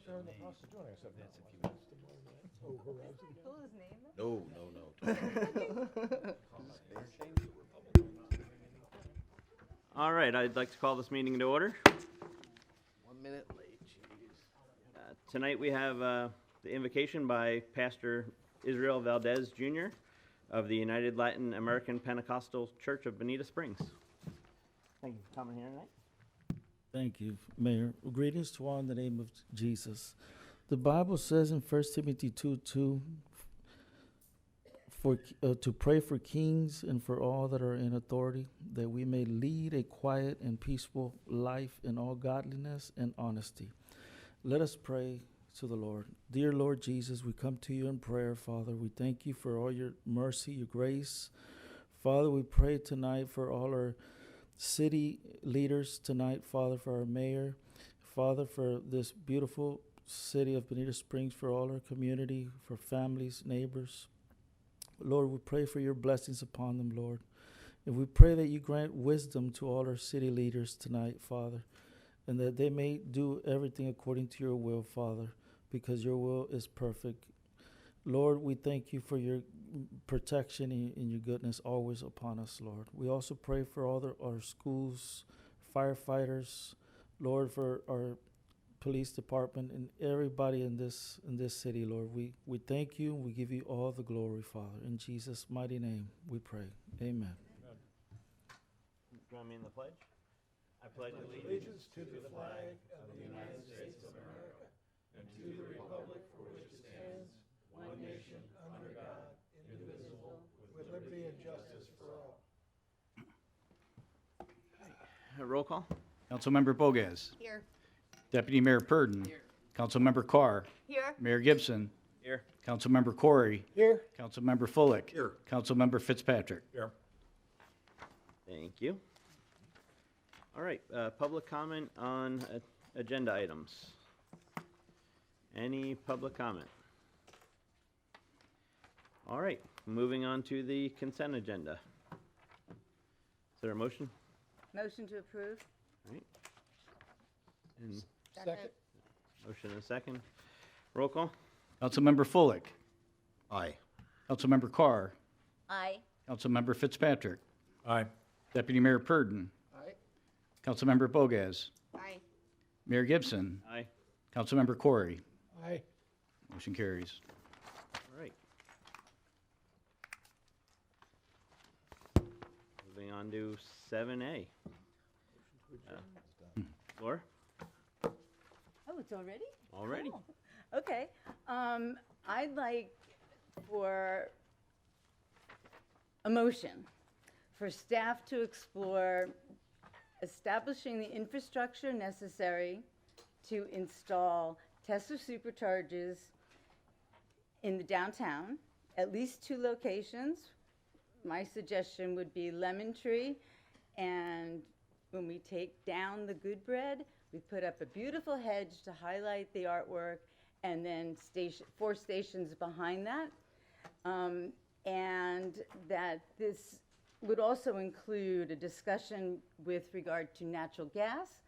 what they're in the process of doing. I said, no. Oh, Horizon. Pull his name up? No. All right, I'd like to call this meeting to order. 1 minute late, jeez. Tonight we have the invocation by Pastor Israel Valdez Jr. of the United Latin American Pentecostal Church of Bonita Springs. Thank you for coming here tonight. Thank you, Mayor. Greetings to all in the name of Jesus. The Bible says in 1 Timothy 2:2 to pray for kings and for all that are in authority, that we may lead a quiet and peaceful life in all godliness and honesty. Let us pray to the Lord. Dear Lord Jesus, we come to you in prayer, Father. We thank you for all your mercy, your grace. Father, we pray tonight for all our city leaders tonight, Father, for our mayor, Father, for this beautiful city of Bonita Springs, for all our community, for families, neighbors. Lord, we pray for your blessings upon them, Lord. And we pray that you grant wisdom to all our city leaders tonight, Father, and that they may do everything according to your will, Father, because your will is perfect. Lord, we thank you for your protection and your goodness always upon us, Lord. We also pray for all our schools, firefighters, Lord, for our police department and everybody in this city, Lord. We thank you and we give you all the glory, Father. In Jesus' mighty name we pray. Amen. Join me in the pledge. I pledge allegiance To the flag of the United States of America and to the republic for which it stands, one nation, under God, indivisible, with liberty and justice for all. Roll call. Councilmember Bogas. Here. Deputy Mayor Purdon. Councilmember Carr. Here. Mayor Gibson. Here. Councilmember Corey. Here. Councilmember Fullick. Here. Councilmember Fitzpatrick. Here. Thank you. All right, public comment on agenda items. Any public comment? All right, moving on to the consent agenda. Is there a motion? Motion to approve? All right. And Second. motion and a second. Roll call. Councilmember Fullick. Aye. Councilmember Carr. Aye. Councilmember Fitzpatrick. Aye. Deputy Mayor Purdon. Aye. Councilmember Bogas. Aye. Mayor Gibson. Aye. Councilmember Corey. Aye. Motion carries. All right. Moving on to 7A. Laura? Oh, it's already? Already. Oh, okay. I'd like for a motion for staff to explore establishing the infrastructure necessary to install Tesla superchargers in the downtown, at least 2 locations. My suggestion would be Lemon Tree, and when we take down the Good Bread, we put up a beautiful hedge to highlight the artwork, and then 4 stations behind that. And that this would also include a discussion with regard to natural gas.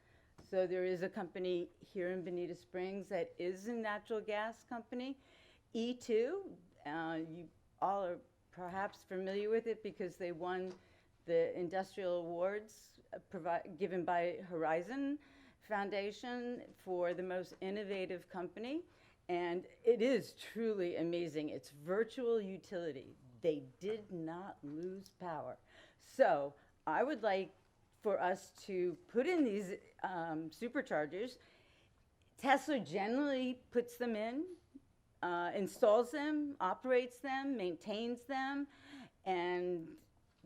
So there is a company here in Bonita Springs that is a natural gas company, E2. You all are perhaps familiar with it because they won the industrial awards given by Horizon Foundation for the most innovative company. And it is truly amazing. It's virtual utility. They did not lose power. So I would like for us to put in these superchargers. Tesla generally puts them in, installs them, operates them, maintains them, and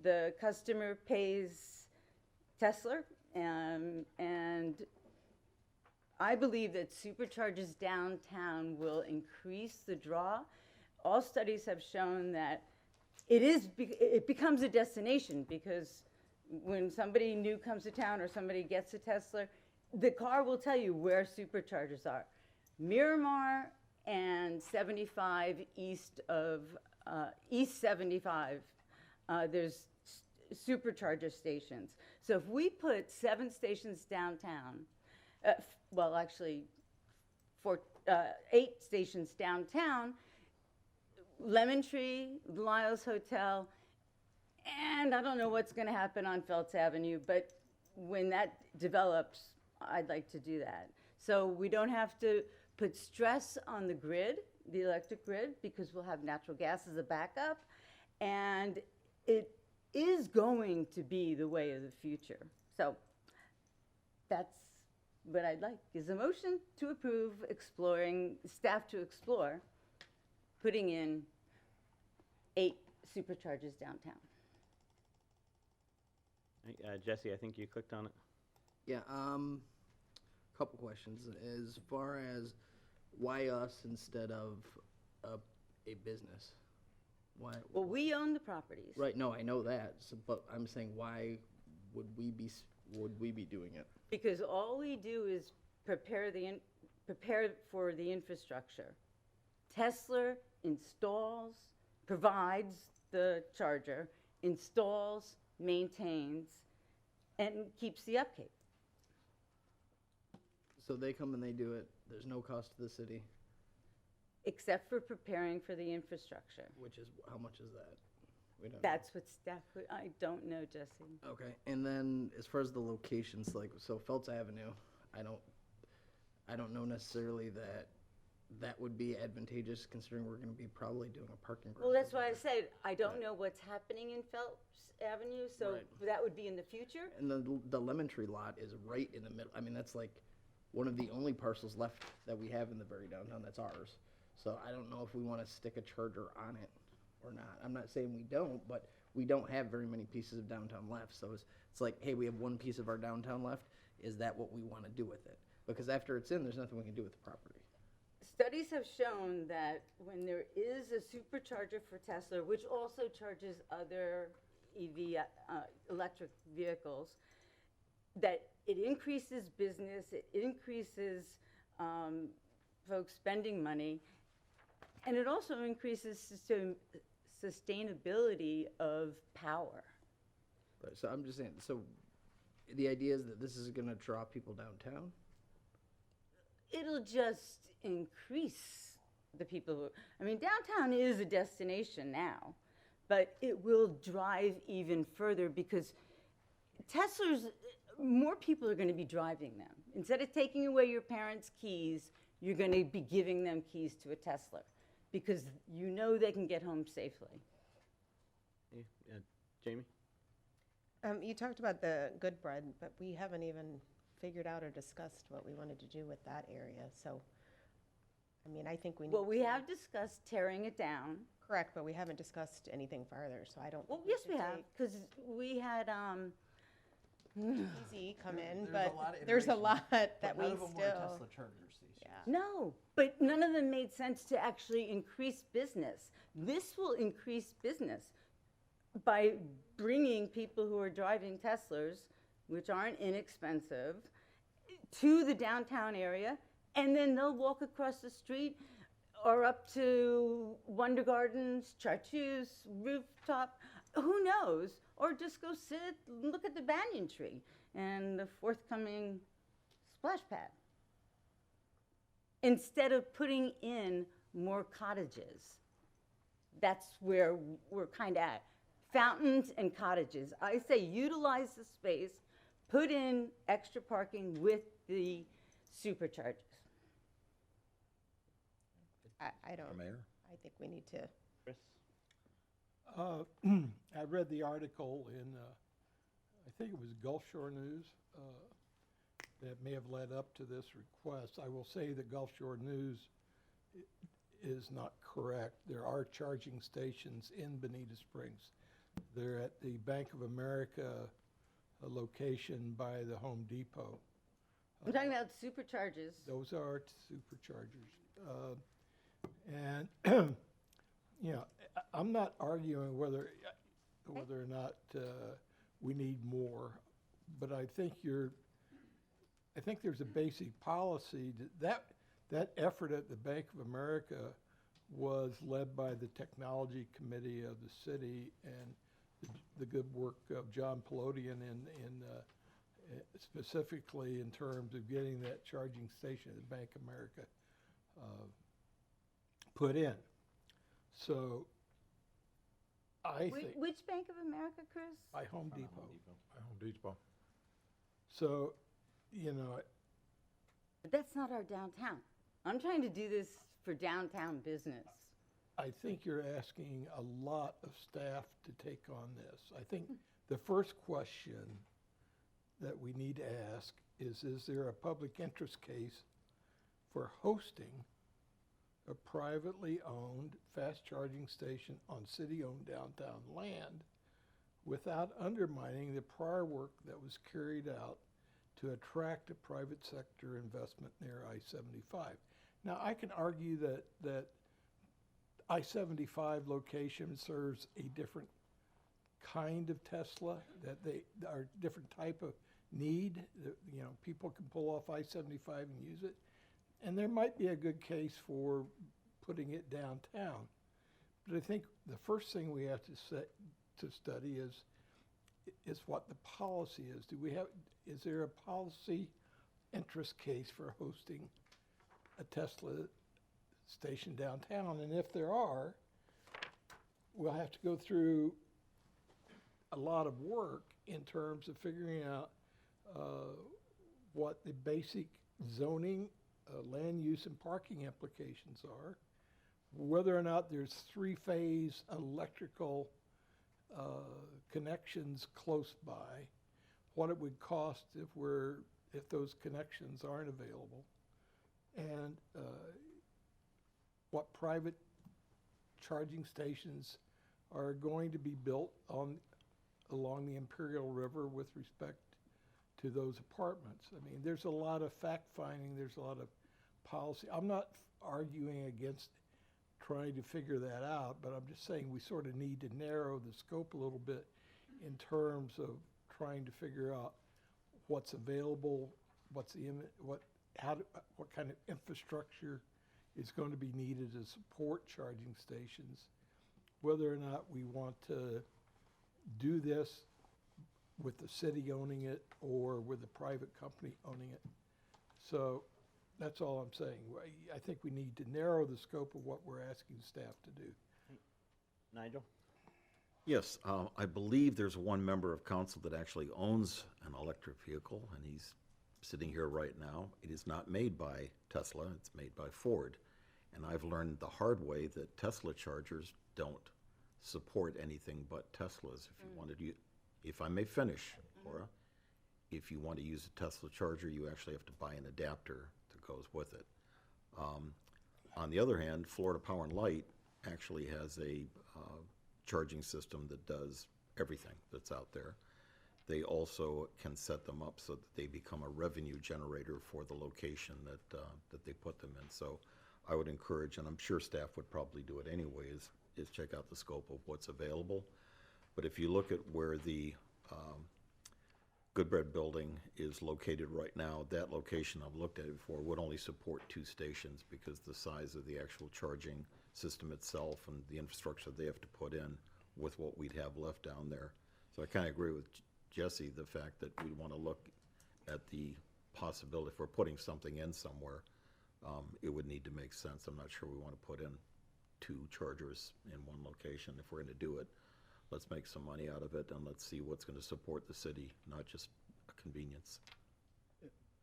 the customer pays Tesla. And I believe that superchargers downtown will increase the draw. All studies have shown that it becomes a destination, because when somebody new comes to town or somebody gets a Tesla, the car will tell you where superchargers are. Miramar and 75 east 75, there's supercharger stations. So if we put 7 stations downtown, well, actually, 8 stations downtown, Lemon Tree, Lyle's Hotel, and I don't know what's going to happen on Phelps Avenue, but when that develops, I'd like to do that. So we don't have to put stress on the grid, the electric grid, because we'll have natural gas as a backup. And it is going to be the way of the future. So that's what I'd like, is a motion to approve staff to explore, putting in 8 superchargers downtown. Jesse, I think you clicked on it. Yeah, couple questions. As far as why us instead of a business? Why? Well, we own the properties. Right, no, I know that, so, but I'm saying why would we be doing it? Because all we do is prepare for the infrastructure. Tesla provides the charger, installs, maintains, and keeps the upkeep. So they come and they do it, there's no cost to the city, Except for preparing for the infrastructure. which is, how much is that? We don't know. That's what staff, I don't know, Jesse. Okay, and then as far as the locations, like, so Phelps Avenue, I don't know necessarily that would be advantageous considering we're gonna be probably doing a parking garage. Well, that's over why I there. said, I don't Right. know what's happening in Phelps Avenue, so Right. that would be in the future. And the Lemon Tree lot is right in the middle, I mean, that's like one of the only parcels left that we have in the very downtown, that's ours. So I don't know if we wanna stick a charger on it or not. I'm not saying we don't, but we don't have very many pieces of downtown left, so it's like, hey, we have one piece of our downtown left, is that what we wanna do with it? Because after it's in, there's nothing we can do with the property. Studies have shown that when there is a supercharger for Tesla, which also charges other EV, electric vehicles, that it increases business, it increases folks spending money, and it also increases sustainability of power. Right, so I'm just saying, so the idea is that this is gonna draw people downtown? It'll just increase the people who, I mean, downtown is a destination now, but it will drive even further because Teslas, more people are going to be driving them. Instead of taking away your parents' keys, you're going to be giving them keys to a Tesla because you know they can get home safely. Jamie? You talked about the good bread, but we haven't even figured out or discussed what we wanted to do with that area, so, I mean, I think we need Well, we to- have discussed tearing it down. Correct, but we haven't discussed anything farther, so I don't. Well, think yes, should we have, take because we had, Easy come in, There's a but lot of there's a iterations, lot that But we none of them were still, Tesla charger stations. yeah. no, but none of them made sense to actually increase business. This will increase business by bringing people who are driving Teslas, which aren't inexpensive, to the downtown area, and then they'll walk across the street or up to Wonder Gardens, Chartreuse, rooftop, who knows? Or just go sit, look at the banyan tree and the forthcoming splash pad. Instead of putting in more cottages. That's where we're kind of at. Fountains and cottages. I say utilize the space, put in extra parking with the superchargers. I don't, Mayor? I think we need to, Chris? I read the article in, I think it was Gulf Shore News, that may have led up to this request. I will say that Gulf Shore News is not correct. There are charging stations in Bonita Springs. They're at the Bank of America location by the Home Depot. I'm talking about superchargers. Those are superchargers. And, you know, I'm not arguing whether or not we need more, but I think there's a basic policy that effort at the Bank of America was led by the Technology Committee of the city and the good work of John Pelodian in specifically in terms of getting that charging station at the Bank of America put in. So I think, Which Bank of America, Chris? by Home Depot. By Home Depot. So, you know, But that's not our downtown. I'm trying to do this for downtown business. I think you're asking a lot of staff to take on this. I think the first question that we need to ask is there a public interest case for hosting a privately owned fast charging station on city-owned downtown land without undermining the prior work that was carried out to attract a private sector investment near I-75. Now, I can argue that I-75 location serves a different kind of Tesla, that they are different type of need. You know, people can pull off I-75 and use it. And there might be a good case for putting it downtown. But I think the first thing we have to study is what the policy is. Is there a policy interest case for hosting a Tesla station downtown? And if there are, we'll have to go through a lot of work in terms of figuring out what the basic zoning, land use and parking implications are, whether or not there's three-phase electrical connections close by, what it would cost if those connections aren't available, and what private charging stations are going to be built along the Imperial River with respect to those apartments. I mean, there's a lot of fact-finding, there's a lot of policy. I'm not arguing against trying to figure that out, but I'm just saying we sort of need to narrow the scope a little bit in terms of trying to figure out what's available, what kind of infrastructure is going to be needed to support charging stations, whether or not we want to do this with the city owning it or with a private company owning it. So that's all I'm saying. I think we need to narrow the scope of what we're asking staff to do. Nigel? Yes, I believe there's one member of council that actually owns an electric vehicle, and he's sitting here right now. It is not made by Tesla, it's made by Ford. And I've learned the hard way that Tesla chargers don't support anything but Teslas. If you wanted to, if I may finish, Laura, if you want to use a Tesla charger, you actually have to buy an adapter that goes with it. On the other hand, Florida Power and Light actually has a charging system that does everything that's out there. They also can set them up so that they become a revenue generator for the location that they put them in. So I would encourage, and I'm sure staff would probably do it anyways, is check out the scope of what's available. But if you look at where the Goodbread building is located right now, that location I've looked at it before would only support 2 stations because the size of the actual charging system itself and the infrastructure they have to put in with what we'd have left down there. So I kind of agree with Jesse, the fact that we want to look at the possibility, if we're putting something in somewhere, it would need to make sense. I'm not sure we want to put in 2 chargers in one location. If we're going to do it, let's make some money out of it and let's see what's going to support the city, not just a convenience.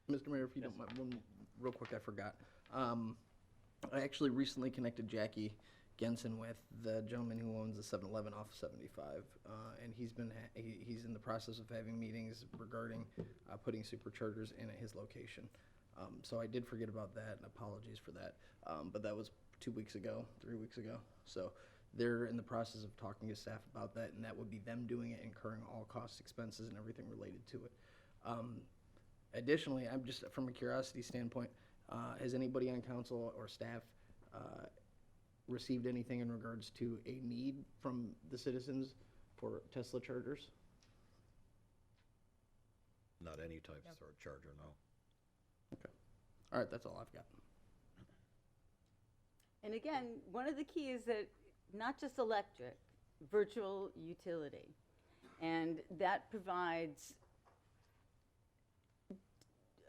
Mr. Mayor, if you don't mind, one real quick, I forgot. I actually recently connected Jackie Genson with the gentleman who owns the 7-Eleven off 75, and he's in the process of having meetings regarding putting superchargers in at his location. So I did forget about that, and apologies for that. But that was 2 weeks ago, 3 weeks ago. So they're in the process of talking to staff about that, and that would be them doing it, incurring all costs, expenses, and everything related to it. Additionally, I'm just from a curiosity standpoint, has anybody on council or staff received anything in regards to a need from the citizens for Tesla chargers? Not any type of sort of charger, no. Okay. All right, that's all I've got. And again, one of the keys that not just electric, virtual utility. And that provides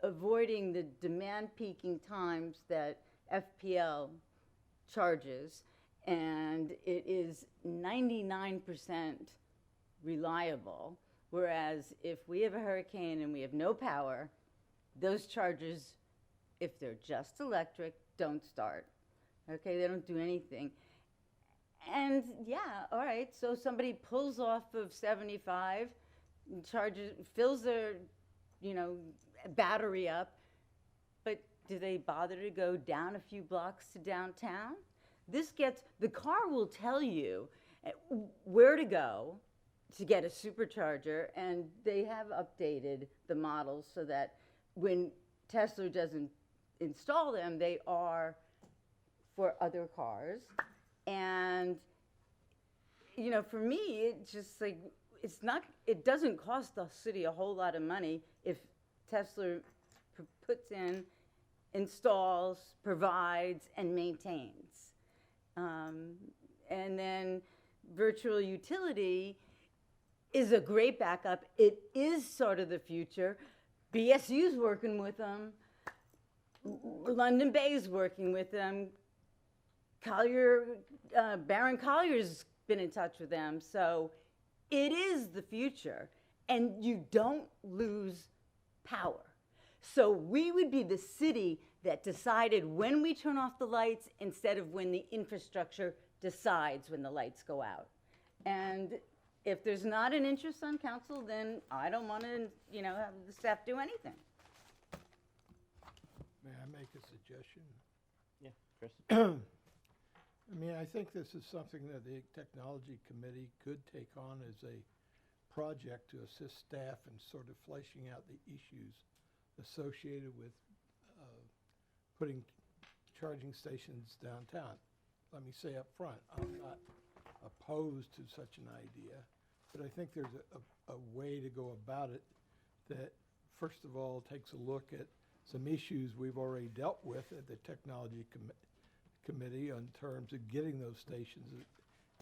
avoiding the demand peaking times that FPL charges, and it is 99% reliable. Whereas if we have a hurricane and we have no power, those chargers, if they're just electric, don't start. Okay, they don't do anything. And yeah, all right, so somebody pulls off of 75, and fills their, battery up, but do they bother to go down a few blocks to downtown? The car will tell you where to go to get a supercharger, and they have updated the models so that when Tesla doesn't install them, they are for other cars. And, for me, it's just like, it doesn't cost the city a whole lot of money if Tesla puts in, installs, provides, and maintains. And then virtual utility is a great backup. It is sort of the future. BSU's working with them. London Bay's working with them. Baron Collier's been in touch with them. So it is the future, and you don't lose power. So we would be the city that decided when we turn off the lights instead of when the infrastructure decides when the lights go out. And if there's not an interest on council, then I don't want to, have the staff do anything. May I make a suggestion? Yeah, Chris? I think this is something that the Technology Committee could take on as a project to assist staff in sort of fleshing out the issues associated with putting charging stations downtown. Let me say up front, I'm not opposed to such an idea, but I think there's a way to go about it that, first of all, takes a look at some issues we've already dealt with at the Technology Committee in terms of getting those stations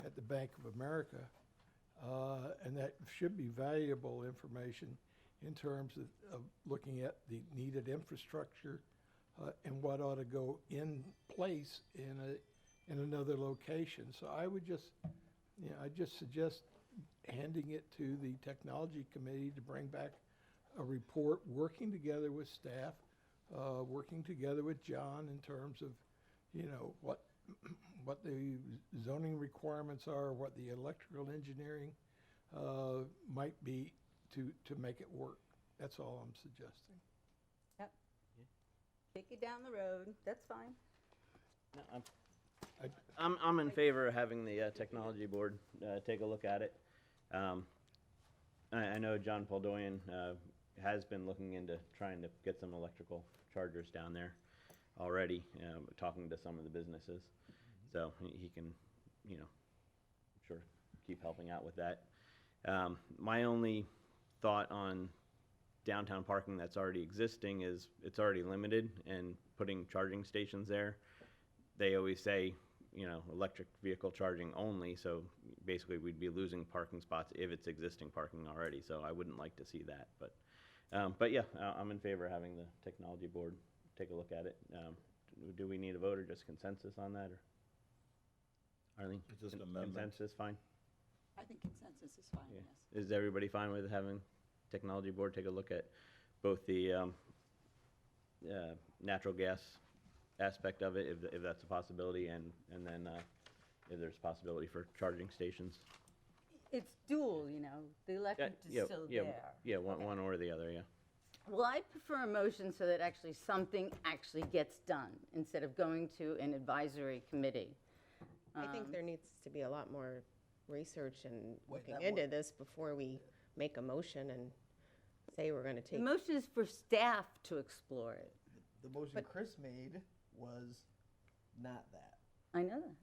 at the Bank of America. And that should be valuable information in terms of looking at the needed infrastructure and what ought to go in place in another location. So I would I just suggest handing it to the Technology Committee to bring back a report, working together with staff, working together with John in terms of, what the zoning requirements are, what the electrical engineering might be to make it work. That's all I'm suggesting. Yep. Take it down the road, that's fine. No, I'm in favor of having the technology board take a look at it. I know John Poldoyan has been looking into trying to get some electrical chargers down there already, talking to some of the businesses. So he can, I'm sure, keep helping out with that. My only thought on downtown parking that's already existing is it's already limited, and putting charging stations there, they always say, electric vehicle charging only, so basically we'd be losing parking spots if it's existing parking already, so I wouldn't like to see that. But yeah, I'm in favor of having the technology board take a look at it. Do we need a vote or just consensus on that, or Arlene? Just amendment. Consensus, fine? I think consensus is fine, Yeah. yes. Is everybody fine with having technology board take a look at both the natural gas aspect of it, if that's a possibility, and then if there's a possibility for charging stations? It's dual, the electric is still there. Yeah, one or the other, yeah. Well, I prefer a motion so that actually something actually gets done instead of going to an advisory committee. I think there needs to be a lot more research and looking into this before we make a motion and say we're going to The take. motion is for staff to explore it. The motion But- Chris made was not that. I know that.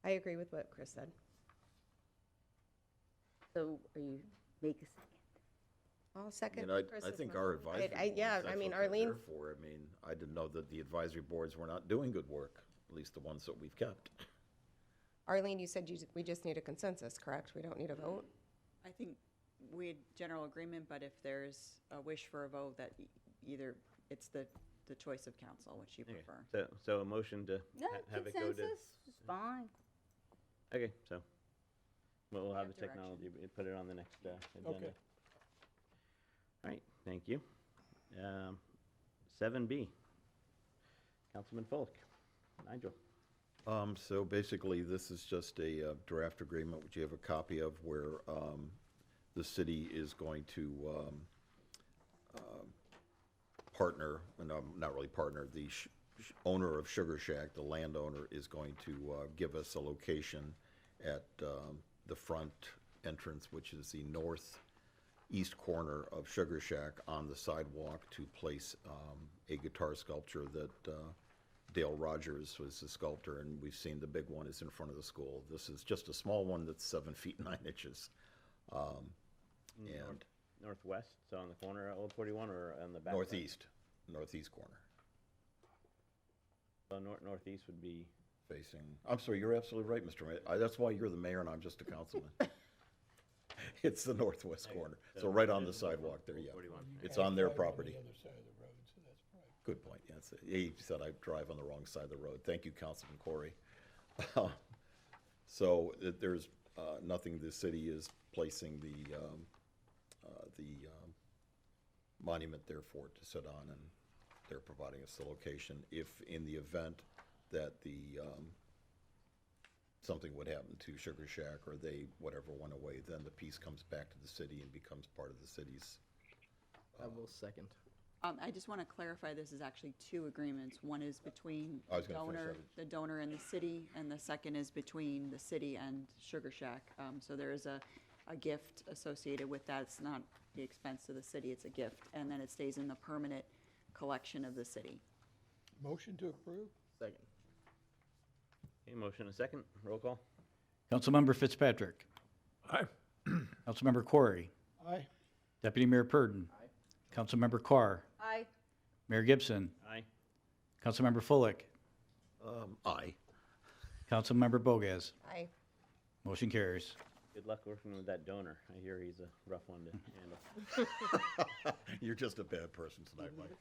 I agree with what Chris said. So are you, make a second? I'll second I Chris's think motion. our advisory boards, yeah, that's I what mean, they're Arlene, there for. I didn't know that the advisory boards were not doing good work, at least the ones that we've kept. Arlene, you said we just need a consensus, correct? We don't need a vote? I think we had general agreement, but if there's a wish for a vote that either it's the the choice of council, which you Okay. prefer. So a motion to No, have it go to. consensus is fine. Okay, so we'll have have the technology, put it on the next agenda. Okay. All right, thank you. 7B, Councilman Fulk. Nigel. So basically, this is just a draft agreement, which you have a copy of, where the city is going to partner, no, not really partner, the owner of Sugar Shack, the landowner, is going to give us a location at the front entrance, which is the northeast corner of Sugar Shack, on the sidewalk, to place a guitar sculpture that Dale Rogers was the sculptor, and we've seen the big one is in front of the school. This is just a small one that's 7 feet 9 inches. And Northwest, so on the corner of Old 41 or on the back? northeast corner, So northeast would be, facing, I'm sorry, you're absolutely right, Mr. Mayor. That's why you're the mayor and I'm just a councilman. It's the northwest corner, so right on the sidewalk there, yeah. 41. It's on their Drive property. the other side of the road, so that's probably. Good point, yes. He said I drive on the wrong side of the road. Thank you, Councilman Corey. So there's nothing, the city is placing the monument there for it to sit on, and they're providing us the location. If in the event that something would happen to Sugar Shack, or they, whatever, went away, then the piece comes back to the city and becomes part of the city's. I will second. I just want to clarify, this is actually two agreements. One is between I was gonna finish the donor and the city, and the second is between the city and Sugar Shack. So there is a gift associated with that. It's not the expense to the city, it's a gift. And then it stays in the permanent collection of the city. Motion to approve? Second. okay, motion and a second, roll call. Councilmember Fitzpatrick. Aye. Councilmember Corey. Aye. Deputy Mayor Purdon. Councilmember Carr. Aye. Mayor Gibson. Aye. Councilmember Fullick. Aye. Councilmember Bogas. Aye. Motion carries. Good luck working with that donor. I hear he's a rough one to handle. You're just a bad person tonight, Mike.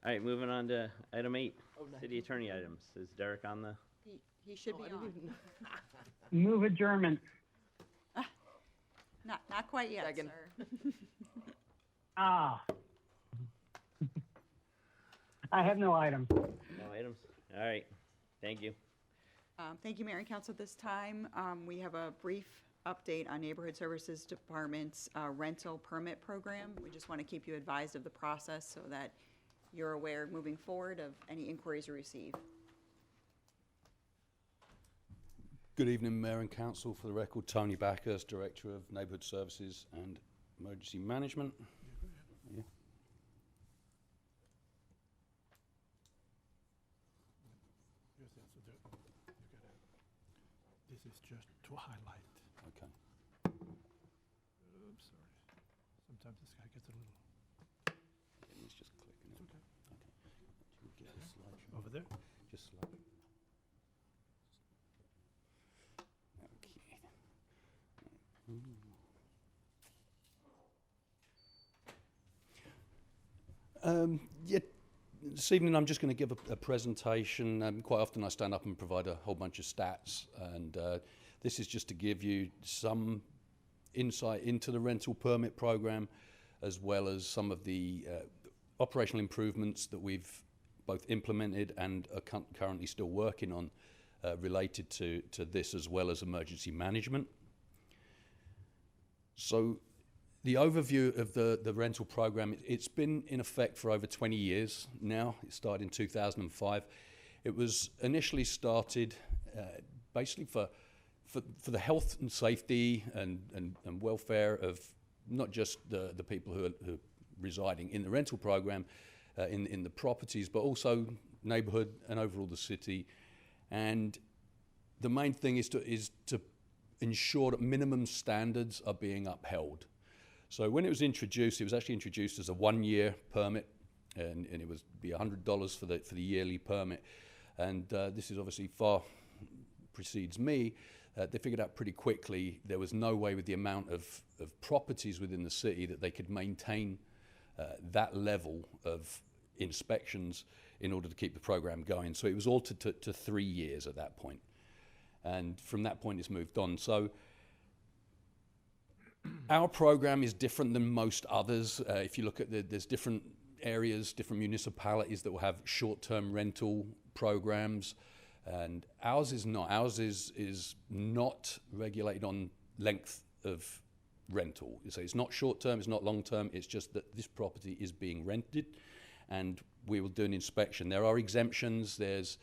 All right, moving on to item 8, city attorney items. Is Derek on the? He should be on. Move adjournment. Not quite yet, Second. sir. Ah. I have no item. No items? All right, thank you. Thank you, Mayor and Council. At this time, we have a brief update on Neighborhood Services Department's rental permit program. We just want to keep you advised of the process so that you're aware moving forward of any inquiries you receive. Good evening, Mayor and Council. For the record, Tony Backus, Director of Neighbourhood Services and Emergency Management. Yeah. This is just to highlight. Okay. Oops, sorry. Sometimes this guy gets a little, It's just clicking it. okay. Okay. Get the slideshow. Over there? Just slide. Okay. Yeah, this evening I'm just going to give a presentation. Quite often I stand up and provide a whole bunch of stats, and this is just to give you some insight into the rental permit program, as well as some of the operational improvements that we've both implemented and are currently still working on related to this, as well as emergency management. So the overview of the rental program, it's been in effect for over 20 years now. It started in 2005. It was initially started basically for the health and safety and welfare of not just the people who are residing in the rental program, in the properties, but also neighborhood and overall the city. And the main thing is to ensure that minimum standards are being upheld. So when it was actually introduced as a 1-year permit, and it was be $100 for the yearly permit. And this is obviously far precedes me. They figured out pretty quickly there was no way with the amount of properties within the city that they could maintain that level of inspections in order to keep the program going. So it was altered to 3 years at that point. And from that point, it's moved on. So our program is different than most others. If you look at there's different areas, different municipalities that will have short-term rental programs, and ours is not. Ours is not regulated on length of rental. So it's not short-term, it's not long-term, it's just that this property is being rented, and we will do an inspection. There are exemptions. There's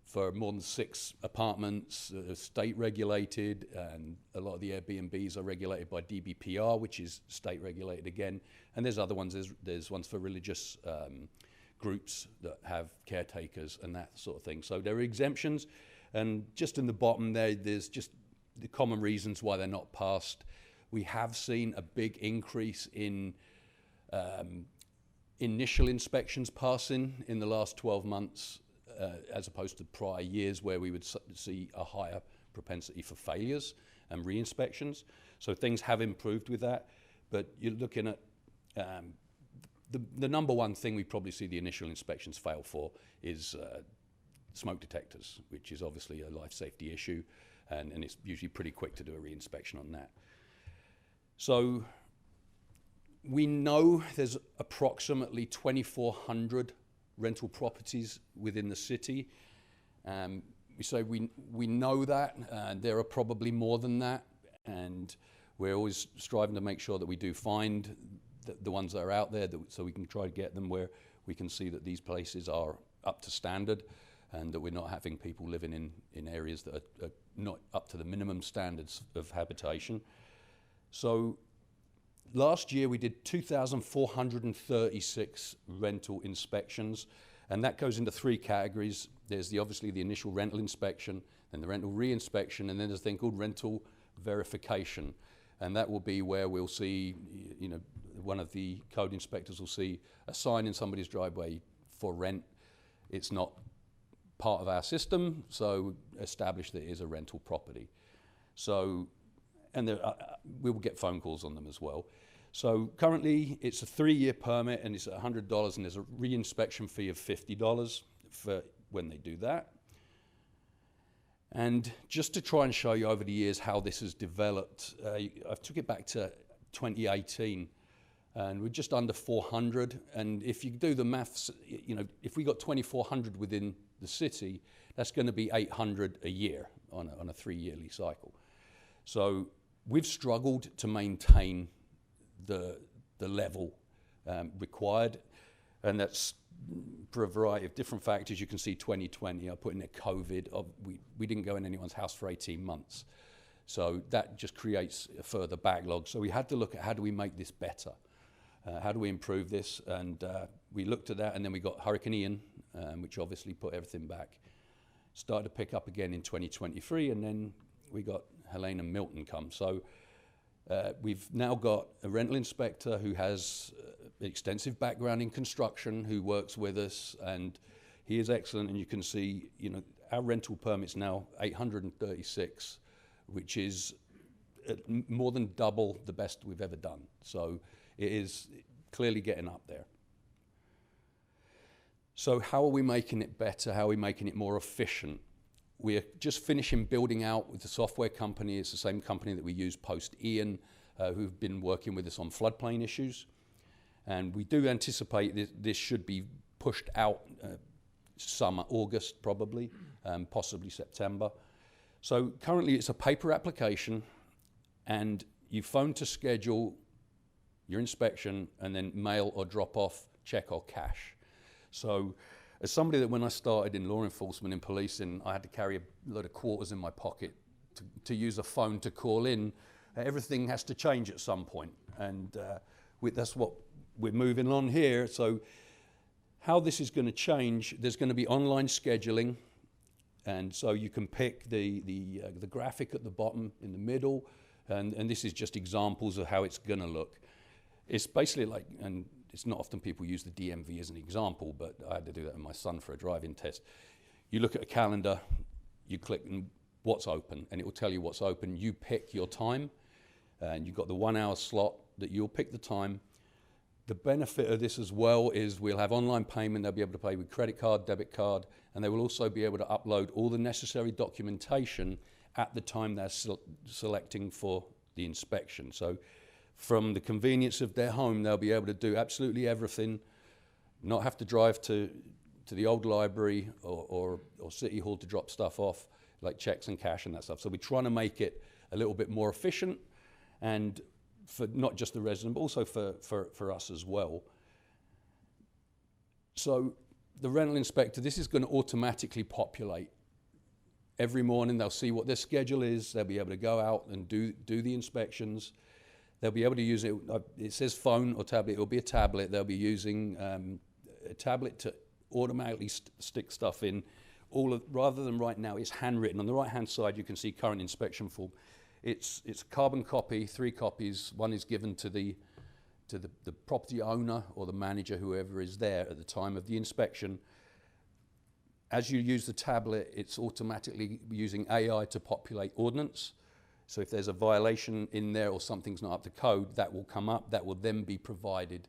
for more than 6 apartments, state regulated, and a lot of the Airbnbs are regulated by DBPR, which is state regulated again. And there's other ones, there's ones for religious groups that have caretakers and that sort of thing. So there are exemptions, and just in the bottom there's just the common reasons why they're not passed. We have seen a big increase in initial inspections passing in the last 12 months, as opposed to prior years where we would see a higher propensity for failures and re-inspections. So things have improved with that, but you're looking at the number one thing we probably see the initial inspections fail for is smoke detectors, which is obviously a life safety issue, and it's usually pretty quick to do a re-inspection on that. So we know there's approximately 2,400 rental properties within the city. We say we know that, there are probably more than that, and we're always striving to make sure that we do find the ones that are out there, so we can try to get them where we can see that these places are up to standard, and that we're not having people living in areas that are not up to the minimum standards of habitation. So last year we did 2,436 rental inspections, and that goes into 3 categories. There's obviously the initial rental inspection, then the rental re-inspection, and then there's a thing called rental verification. And that will be where we'll see, one of the code inspectors will see a sign in somebody's driveway for rent. It's not part of our system, so establish that it is a rental property. So, and we will get phone calls on them as well. So currently it's a 3-year permit, and it's $100, and there's a re-inspection fee of $50 for when they do that. And just to try and show you over the years how this has developed, I took it back to 2018, and we're just under 400. And if you do the maths, if we got 2,400 within the city, that's going to be 800 a year on a 3-yearly cycle. So we've struggled to maintain the level required, and that's for a variety of different factors. You can see 2020, I put in there COVID. We didn't go in anyone's house for 18 months. So that just creates a further backlog. So we had to look at how do we make this better? How do we improve this? And we looked at that, and then we got Hurricane Ian, which obviously put everything back. Started to pick up again in 2023, and then we got Helene and Milton come. So we've now got a rental inspector who has extensive background in construction, who works with us, and he is excellent. And you can see, our rental permits now 836, which is more than double the best we've ever done. So it is clearly getting up there. So how are we making it better? How are we making it more efficient? We're just finishing building out with the software company. It's the same company that we used post-Ian, who've been working with us on floodplain issues. And we do anticipate this should be pushed out summer, August probably, possibly September. So currently it's a paper application, and you phone to schedule your inspection, and then mail or drop off check or cash. So as somebody that when I started in law enforcement and policing, I had to carry a load of quarters in my pocket to use a phone to call in, everything has to change at some point. And that's what we're moving on here. So how this is going to change, there's going to be online scheduling. And so you can pick the graphic at the bottom in the middle, and this is just examples of how it's going to look. It's basically like, and it's not often people use the DMV as an example, but I had to do that with my son for a driving test. You look at a calendar, you click what's open, and it will tell you what's open. You pick your time, and you've got the 1 hour slot that you'll pick the time. The benefit of this as well is we'll have online payment. They'll be able to pay with credit card, debit card, and they will also be able to upload all the necessary documentation at the time they're selecting for the inspection. So from the convenience of their home, they'll be able to do absolutely everything, not have to drive to the old library or City Hall to drop stuff off, like checks and cash and that stuff. So we're trying to make it a little bit more efficient, and for not just the resident, but also for us as well. So the rental inspector, this is going to automatically populate. Every morning they'll see what their schedule is, they'll be able to go out and do the inspections. They'll be able to use it, it says phone or tablet, it'll be a tablet. They'll be using a tablet to automatically stick stuff in. Rather than right now, it's handwritten. On the right-hand side, you can see current inspection form. It's a carbon copy, 3 copies. One is given to the property owner or the manager, whoever is there at the time of the inspection. As you use the tablet, it's automatically using AI to populate ordnance. So if there's a violation in there or something's not up to code, that will come up. That will then be provided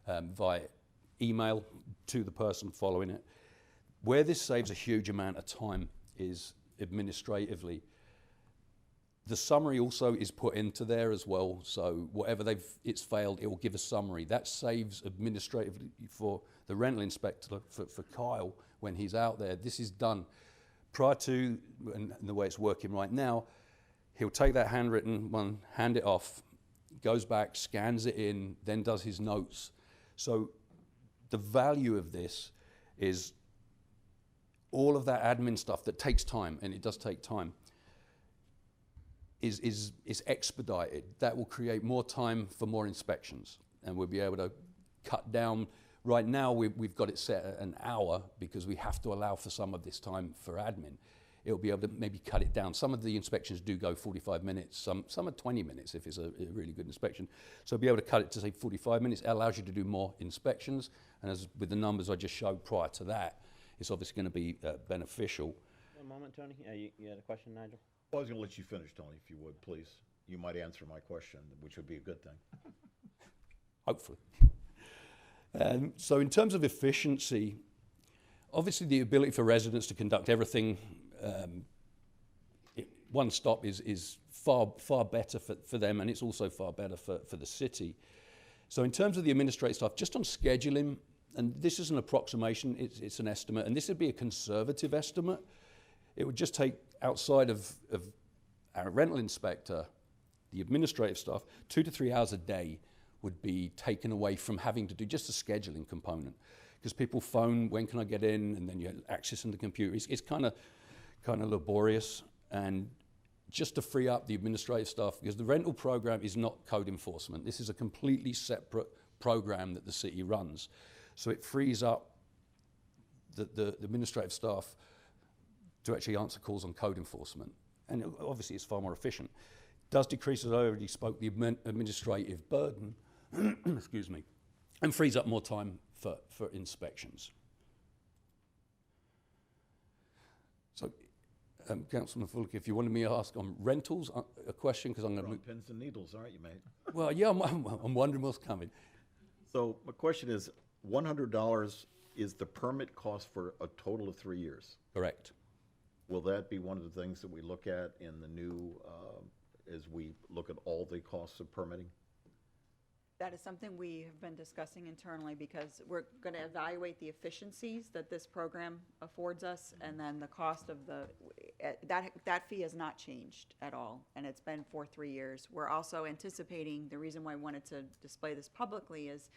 via email to the person following it. Where this saves a huge amount of time is administratively. The summary also is put into there as well. So whatever it's failed, it will give a summary. That saves administratively for the rental inspector, for Kyle, when he's out there. This is done prior to, and the way it's working right now, he'll take that handwritten one, hand it off, goes back, scans it in, then does his notes. So the value of this is all of that admin stuff that takes time, and it does take time, is expedited. That will create more time for more inspections, and we'll be able to cut down. Right now, we've got it set at an hour because we have to allow for some of this time for admin. It'll be able to maybe cut it down. Some of the inspections do go 45 minutes, some are 20 minutes if it's a really good inspection. So be able to cut it to say 45 minutes. It allows you to do more inspections, and as with the numbers I just showed prior to that, it's obviously going to be beneficial. One moment, Tony. You had a question, Nigel? Well, I was going to let you finish, Tony, if you would, please. You might answer my question, which would be a good thing. Hopefully. So in terms of efficiency, obviously the ability for residents to conduct everything one stop is far better for them, and it's also far better for the city. So in terms of the administrative stuff, just on scheduling, and this is an approximation, it's an estimate, and this would be a conservative estimate. It would just take, outside of our rental inspector, the administrative stuff, 2 to 3 hours a day would be taken away from having to do just the scheduling component. Because people phone, when can I get in? And then you're accessing the computer. It's kind of laborious. And just to free up the administrative stuff, because the rental program is not code enforcement. This is a completely separate program that the city runs. So it frees up the administrative staff to actually answer calls on code enforcement. And obviously it's far more efficient. It does decrease, as I already spoke, the administrative burden, excuse me, and frees up more time for inspections. So, Councilman Fulke, if you wanted me to ask on rentals a question, because I'm going to... Pins and needles, aren't you, mate? Well, yeah, I'm wondering what's coming. So my question is, $100 is the permit cost for a total of 3 years? Correct. Will that be one of the things that we look at in the new, as we look at all the costs of permitting? That is something we have been discussing internally, because we're going to evaluate the efficiencies that this program affords us, and then the cost of that fee has not changed at all, and it's been for 3 years. We're also anticipating, the reason why I wanted to display this publicly is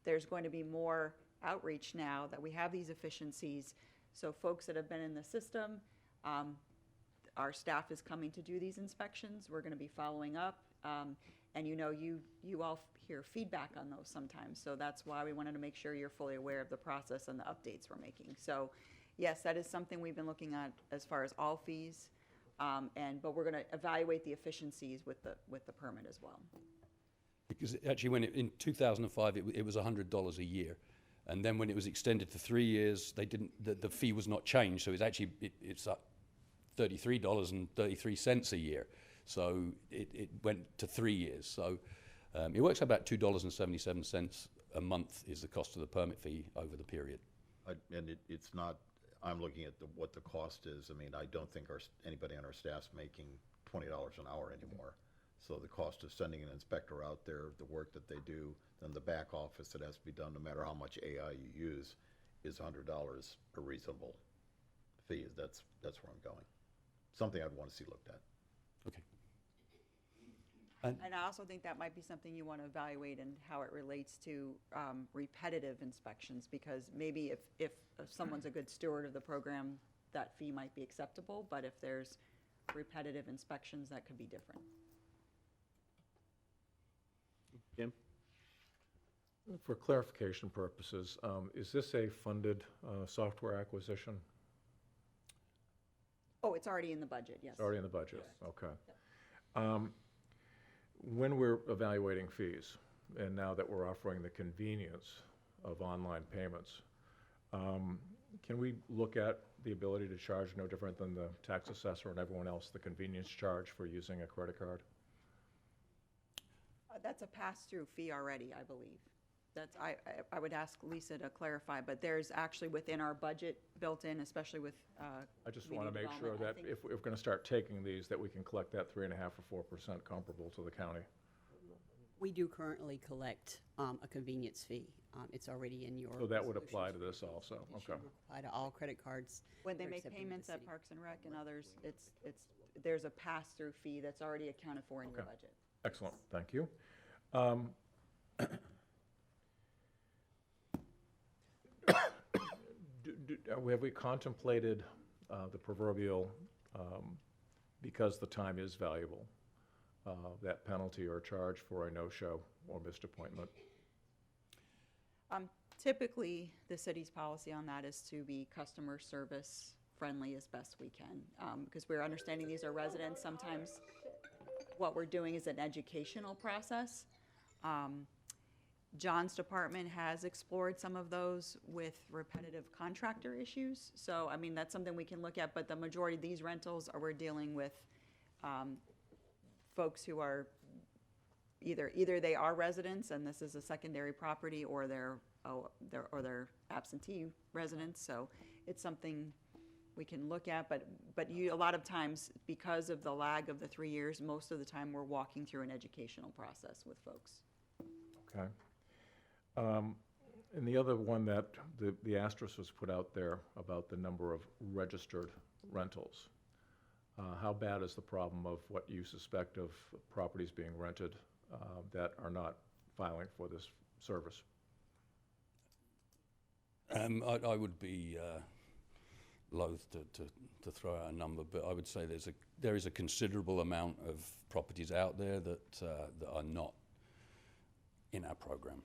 there's going to be more outreach now that we have these efficiencies. So folks that have been in the system, our staff is coming to do these inspections. We're going to be following up. And you all hear feedback on those sometimes. So that's why we wanted to make sure you're fully aware of the process and the updates we're making. So yes, that is something we've been looking at as far as all fees. But we're going to evaluate the efficiencies with the permit as well. Because actually, in 2005, it was $100 a year. And then when it was extended to 3 years, the fee was not changed. So it's up $33.33 a year. So it went to 3 years. So it works out about $2.77 a month is the cost of the permit fee over the period. And it's not, I'm looking at what the cost is. I mean, I don't think anybody on our staff's making $20 an hour anymore. So the cost of sending an inspector out there, the work that they do, then the back office that has to be done, no matter how much AI you use, is $100 a reasonable fee. That's where I'm going. Something I'd want to see looked at. Okay. And I also think that might be something you want to evaluate and how it relates to repetitive inspections, because maybe if someone's a good steward of the program, that fee might be acceptable, but if there's repetitive inspections, that could be different. Jim? For clarification purposes, is this a funded software acquisition? Oh, it's already in the budget, yes. It's already in the budget, okay. When we're evaluating fees, and now that we're offering the convenience of online payments, can we look at the ability to charge no different than the tax assessor and everyone else, the convenience charge for using a credit card? That's a pass-through fee already, I believe. That's, I would ask Lisa to clarify, but there's actually within our budget built in, especially with I just want to community make sure development, that I think- if we're going to start taking these, that we can collect that 3.5% or 4% comparable to the county. We do currently collect a convenience fee. It's already in your. So that would resolutions apply to for this convenience. also, It okay. should apply to all credit cards. When they that are make accepted with the payments at city. Parks and Rec and others, there's a pass-through fee that's already accounted for in your Okay. budget. Excellent, thank you. Have we contemplated the proverbial, because the time is valuable, that penalty or charge for a no-show or missed appointment? Typically, the city's policy on that is to be customer service friendly as best we can, because we're understanding these are residents. Sometimes what we're doing is an educational process. John's department has explored some of those with repetitive contractor issues. So, I mean, that's something we can look at, but the majority of these rentals we're dealing with folks who are either they are residents and this is a secondary property, or they're absentee residents. So it's something we can look at, but a lot of times, because of the lag of the 3 years, most of the time we're walking through an educational process with folks. Okay. And the other one that the asterisk was put out there about the number of registered rentals. How bad is the problem of what you suspect of properties being rented that are not filing for this service? I would be loath to throw out a number, but I would say there is a considerable amount of properties out there that are not in our program.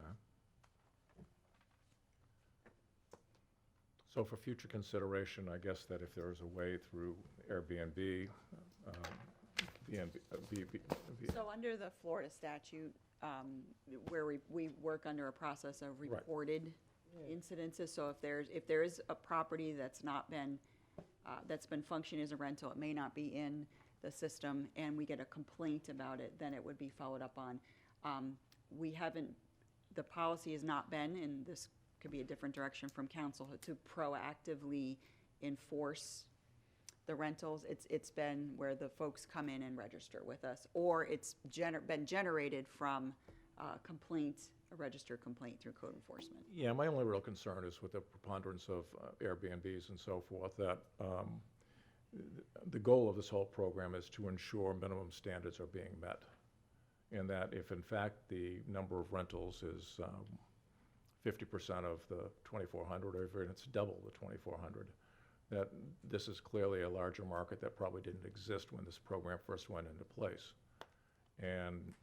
Okay. So for future consideration, I guess that if there is a way through Airbnb, So under the Florida statute, where we work under a process of reported incidences, so if there is a property that's been functioning as a rental, it may not be in the system, and we get a complaint about it, then it would be followed up on. The policy has not been, and this could be a different direction from council, to proactively enforce the rentals. It's been where the folks come in and register with us, or it's been generated from a registered complaint through code enforcement. Yeah, my only real concern is with the preponderance of Airbnbs and so forth, that the goal of this whole program is to ensure minimum standards are being met. And that if in fact the number of rentals is 50% of the 2,400, or if it's double the 2,400, that this is clearly a larger market that probably didn't exist when this program first went into place. And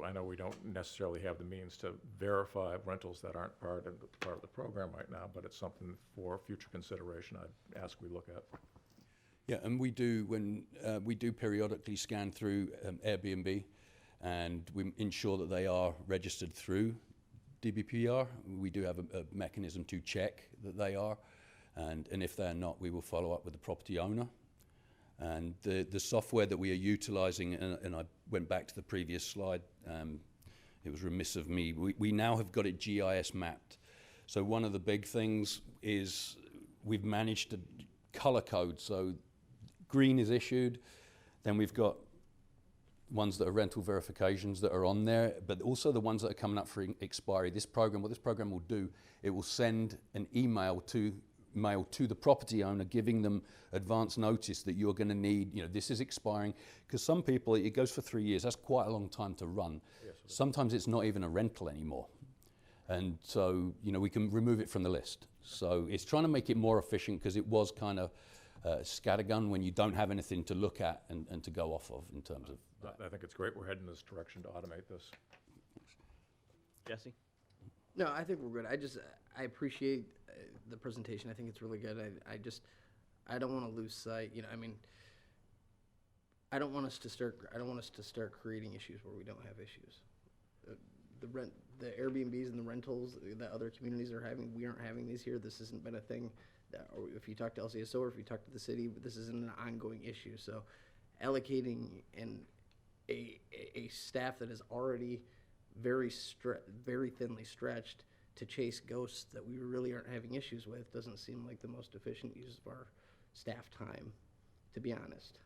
I know we don't necessarily have the means to verify rentals that aren't part of the program right now, but it's something for future consideration I'd ask we look at. Yeah, and we do periodically scan through Airbnb, and we ensure that they are registered through DBPR. We do have a mechanism to check that they are, and if they're not, we will follow up with the property owner. And the software that we are utilizing, and I went back to the previous slide, it was remiss of me. We now have got it GIS mapped. So one of the big things is we've managed to color code. So green is issued, then we've got ones that are rental verifications that are on there, but also the ones that are coming up for expiry. What this program will do, it will send an email to the property owner giving them advance notice that you're going to need, this is expiring. Because some people, it goes for 3 years. That's quite a long time to run. Yes, sometimes it's not even a rental anymore. And so, we can remove it from the list. So it's trying to make it more efficient because it was kind of scattergun when you don't have anything to look at and to go off of in terms of that. I think it's great we're heading in this direction to automate this. Jesse? No, I think we're good. I appreciate the presentation. I think it's really good. I don't want to lose sight. I don't want us to start creating issues where we don't have issues. The Airbnbs and the rentals that other communities are having, we aren't having these here. This hasn't been a thing. Or if you talk to LCSO or if you talk to the city, this isn't an ongoing issue. So allocating a staff that is already very thinly stretched to chase ghosts that we really aren't having issues with doesn't seem like the most efficient use of our staff time, to be honest.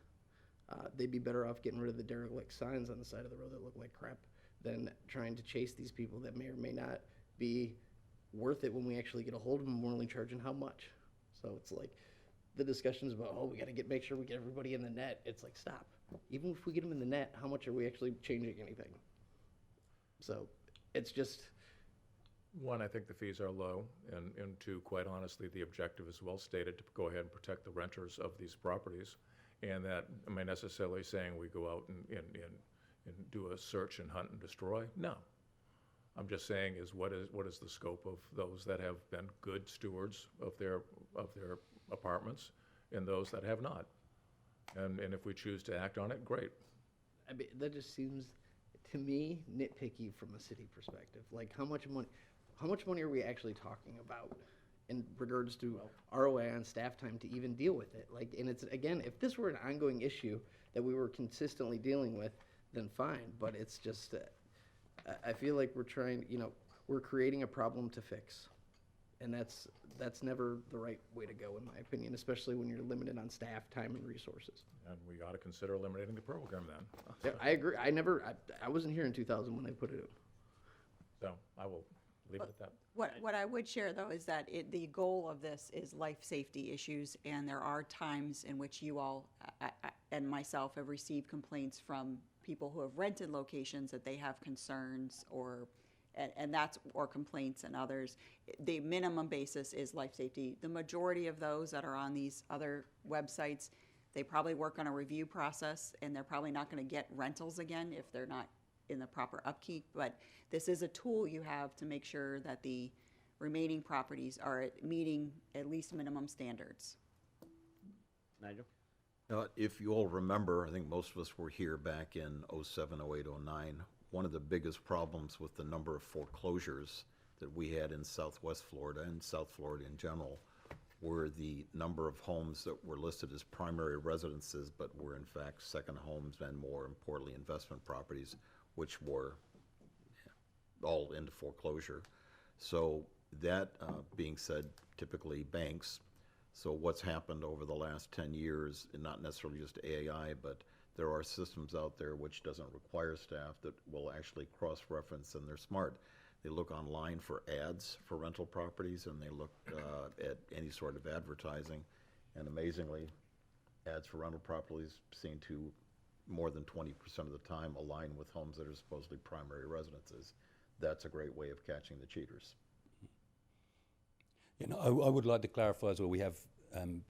They'd be better off getting rid of the derelict signs on the side of the road that look like crap than trying to chase these people that may or may not be worth it when we actually get a hold of them. We're only charging how much? So it's like the discussions about, we got to make sure we get everybody in the net. It's like, stop. Even if we get them in the net, how much are we actually changing anything? So it's just. One, I think the fees are low, and two, quite honestly, the objective is well stated to go ahead and protect the renters of these properties. And that, am I necessarily saying we go out and do a search and hunt and destroy? No. I'm just saying is what is the scope of those that have been good stewards of their apartments and those that have not. And if we choose to act on it, great. I mean, that just seems, to me, nitpicky from a city perspective. Like, how much money are we actually talking about in regards to ROI on staff time to even deal with it? Like, and it's, again, if this were an ongoing issue that we were consistently dealing with, then fine. But it's just, I feel like we're creating a problem to fix. And that's never the right way to go, in my opinion, especially when you're limited on staff time and resources. And we ought to consider eliminating the program then. Yeah, I agree. I wasn't here in 2000 when they put it in. So I will leave it at that. What I would share, though, is that the goal of this is life safety issues, and there are times in which you all and myself have received complaints from people who have rented locations that they have concerns or complaints and others. The minimum basis is life safety. The majority of those that are on these other websites, they probably work on a review process, and they're probably not going to get rentals again if they're not in the proper upkeep. But this is a tool you have to make sure that the remaining properties are meeting at least minimum standards. Nigel? If you all remember, I think most of us were here back in 07, 08, 09. One of the biggest problems with the number of foreclosures that we had in Southwest Florida and South Florida in general were the number of homes that were listed as primary residences but were in fact second homes and, more importantly, investment properties, which were all into foreclosure. So that being said, typically banks. So what's happened over the last 10 years, and not necessarily just AAI, but there are systems out there which doesn't require staff that will actually cross-reference, and they're smart. They look online for ads for rental properties, and they look at any sort of advertising. And amazingly, ads for rental properties seem to, more than 20% of the time, align with homes that are supposedly primary residences. That's a great way of catching the cheaters. I would like to clarify as well, we have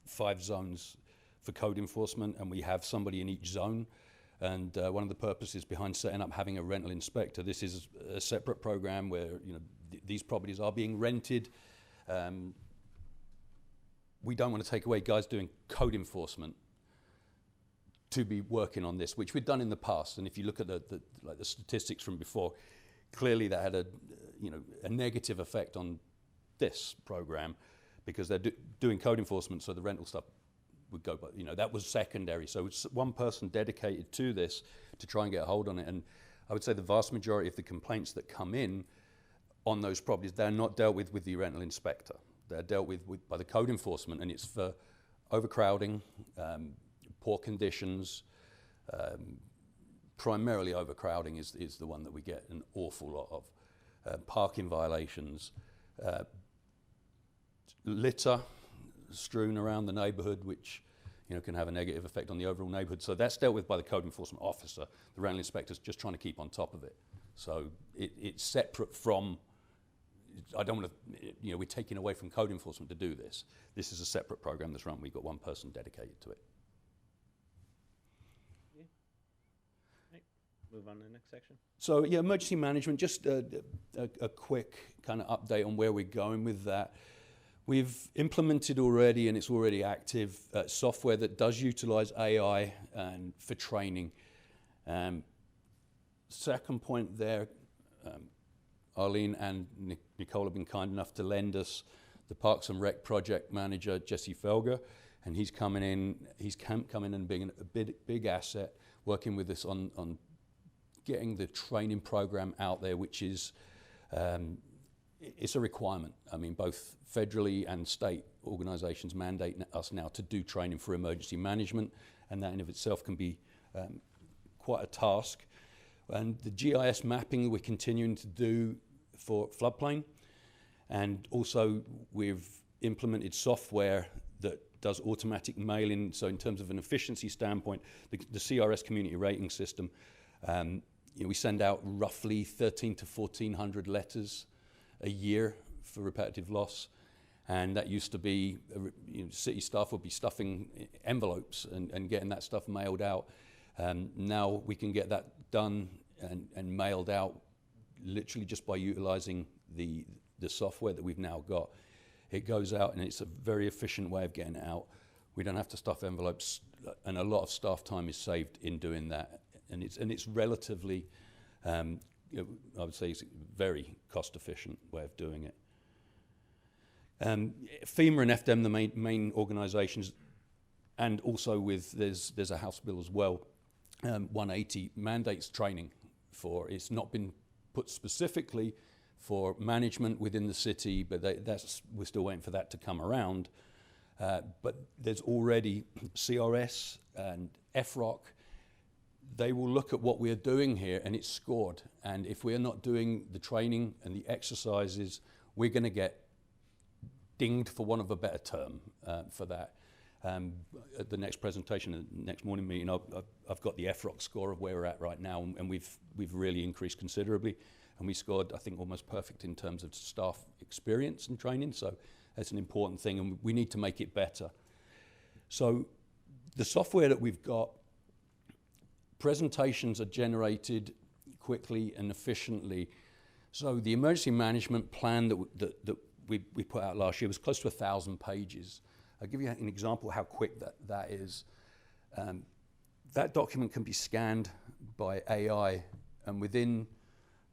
5 zones for code enforcement, and we have somebody in each zone. And one of the purposes behind setting up having a rental inspector, this is a separate program where these properties are being rented. We don't want to take away guys doing code enforcement to be working on this, which we've done in the past. And if you look at the statistics from before, clearly that had a negative effect on this program because they're doing code enforcement, so the rental stuff would go, but that was secondary. So it's one person dedicated to this to try and get a hold on it. And I would say the vast majority of the complaints that come in on those properties, they're not dealt with the rental inspector. They're dealt with by the code enforcement, and it's for overcrowding, poor conditions. Primarily overcrowding is the one that we get an awful lot of. Parking violations, litter strewn around the neighborhood, which can have a negative effect on the overall neighborhood. So that's dealt with by the code enforcement officer. The rental inspector's just trying to keep on top of it. So it's separate from, I don't want to, we're taking away from code enforcement to do this. This is a separate program that's run. We've got one person dedicated to it. Right. Move on to the next section. So yeah, emergency management, just a quick kind of update on where we're going with that. We've implemented already, and it's already active, software that does utilize AI and for training. Second point there, Arlene and Nicole have been kind enough to lend us the Parks and Rec project manager, Jesse Felger, and he's coming in and being a big asset, working with us on getting the training program out there, which is it's a requirement. I mean, both federally and state organizations mandate us now to do training for emergency management, and that in of itself can be quite a task. And the GIS mapping we're continuing to do for floodplain, and also we've implemented software that does automatic mailing. So in terms of an efficiency standpoint, the CRS community rating system, we send out roughly 1,300 to 1,400 letters a year for repetitive loss, and that used to be city staff would be stuffing envelopes and getting that stuff mailed out. Now we can get that done and mailed out literally just by utilizing the software that we've now got. It goes out, and it's a very efficient way of getting it out. We don't have to stuff envelopes, and a lot of staff time is saved in doing that. And it's relatively, I would say, it's a very cost-efficient way of doing it. FEMA and FDEM, the main organisations, and also there's a House bill as well, 180 mandates training for. It's not been put specifically for management within the city, but we're still waiting for that to come around. But there's already CRS and FROC. They will look at what we're doing here, and it's scored. And if we're not doing the training and the exercises, we're going to get dinged, for want of a better term, for that. At the next presentation, the next morning meeting, I've got the FROC score of where we're at right now, and we've really increased considerably. And we scored, I think, almost perfect in terms of staff experience and training. So that's an important thing, and we need to make it better. So the software that we've got, presentations are generated quickly and efficiently. So the emergency management plan that we put out last year was close to 1,000 pages. I'll give you an example of how quick that is. That document can be scanned by AI, and within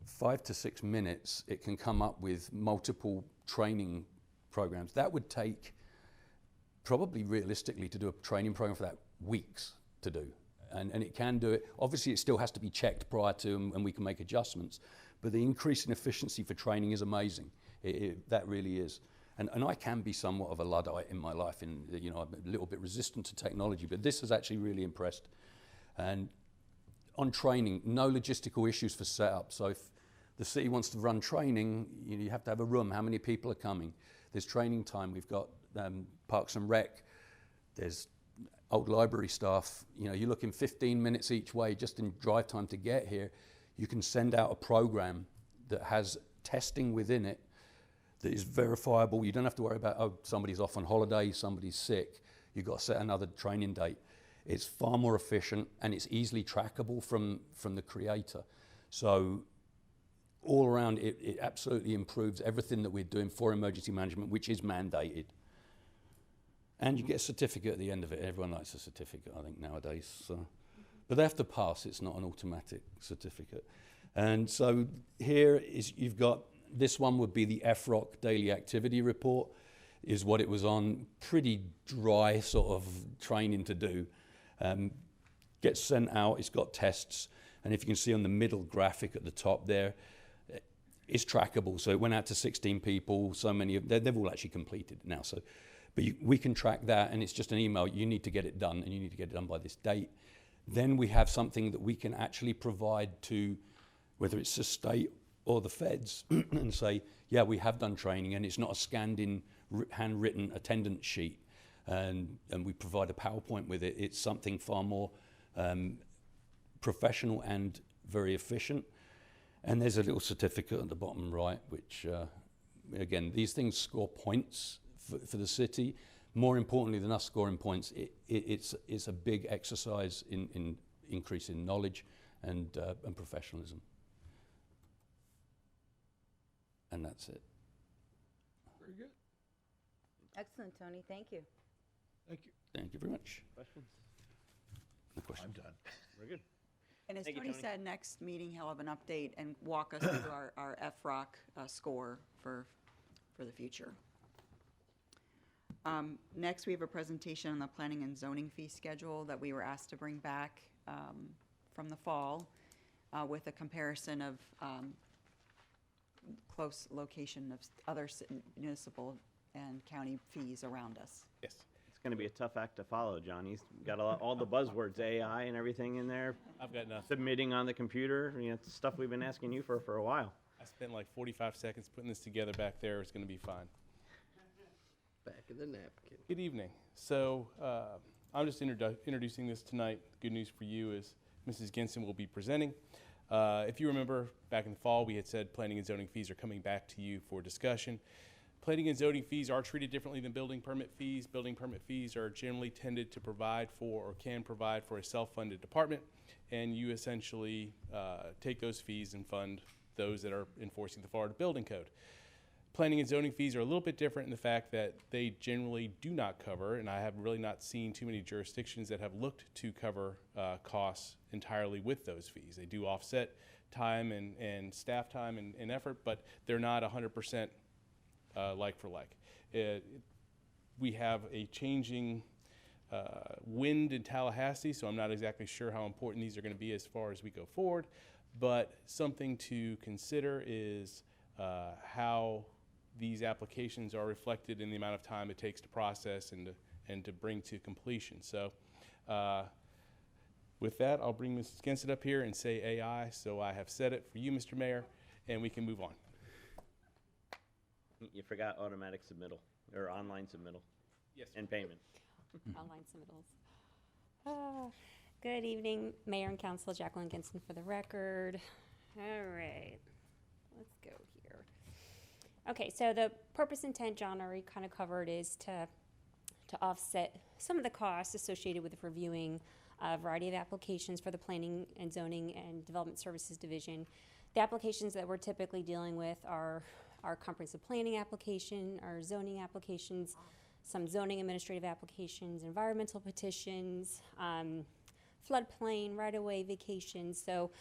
5 to 6 minutes, it can come up with multiple training programs. That would take, probably realistically, to do a training program for that, weeks to do. And it can do it. Obviously, it still has to be checked prior to, and we can make adjustments. But the increase in efficiency for training is amazing. That really is. And I can be somewhat of a Luddite in my life, and I'm a little bit resistant to technology, but this has actually really impressed. And on training, no logistical issues for setup. So if the city wants to run training, you have to have a room. How many people are coming? There's training time. We've got Parks and Rec. There's old library staff. You're looking 15 minutes each way just in drive time to get here. You can send out a program that has testing within it that is verifiable. You don't have to worry about, somebody's off on holiday, somebody's sick. You've got to set another training date. It's far more efficient, and it's easily trackable from the creator. So all around, it absolutely improves everything that we're doing for emergency management, which is mandated. And you get a certificate at the end of it. Everyone likes a certificate, I think, nowadays. So. But they have to pass. It's not an automatic certificate. And so here you've got, this one would be the FROC Daily Activity Report, is what it was on. Pretty dry sort of training to do. Gets sent out. It's got tests. And if you can see on the middle graphic at the top there, it's trackable. So it went out to 16 people, so many of they've all actually completed now. So, but we can track that, and it's just an email. You need to get it done, and you need to get it done by this date. Then we have something that we can actually provide to, whether it's the state or the feds, and say, yeah, we have done training, and it's not a scanned in handwritten attendance sheet, and we provide a PowerPoint with it. It's something far more professional and very efficient. And there's a little certificate at the bottom right, which, again, these things score points for the city. More importantly than us scoring points, it's a big exercise in increasing knowledge and professionalism. And that's it. Very good. Excellent, Tony, thank you. Thank you. Thank you very much. Questions? No questions. I'm done. Very good. And as Thank you, Tony Tony. said, next meeting, he'll have an update and walk us through our FROC score for the future. Next, we have a presentation on the planning and zoning fee schedule that we were asked to bring back from the fall with a comparison of close location of other municipal and county fees around us. Yes. It's going to be a tough act to follow, John. He's got all the buzzwords, AI and everything in there. I've got nothing. Submitting on the computer, it's stuff we've been asking you for a while. I spent like 45 seconds putting this together back there. It's going to be fine. Back of the napkin. Good evening. So I'm just introducing this tonight. Good news for you is Mrs. Ginson will be presenting. If you remember, back in the fall, we had said planning and zoning fees are coming back to you for discussion. Planning and zoning fees are treated differently than building permit fees. Building permit fees are generally tended to provide for or can provide for a self-funded department, and you essentially take those fees and fund those that are enforcing the Florida Building Code. Planning and zoning fees are a little bit different in the fact that they generally do not cover, and I have really not seen too many jurisdictions that have looked to cover costs entirely with those fees. They do offset time and staff time and effort, but they're not 100% like for like. We have a changing wind in Tallahassee, so I'm not exactly sure how important these are going to be as far as we go forward, but something to consider is how these applications are reflected in the amount of time it takes to process and to bring to completion. So with that, I'll bring Mrs. Ginson up here and say AI, so I have said it for you, Mr. Mayor, and we can move on. You forgot automatic submittal or online submittal. Yes. And payment. Online submittals. Good evening, Mayor and Council. Jacqueline Ginson for the record. All right, let's go here. Okay, so the purpose intent John already kind of covered is to offset some of the costs associated with reviewing a variety of applications for the Planning and Zoning and Development Services Division. The applications that we're typically dealing with are our comprehensive planning application, our zoning applications, some zoning administrative applications, environmental petitions, floodplain, right-of-way vacations. So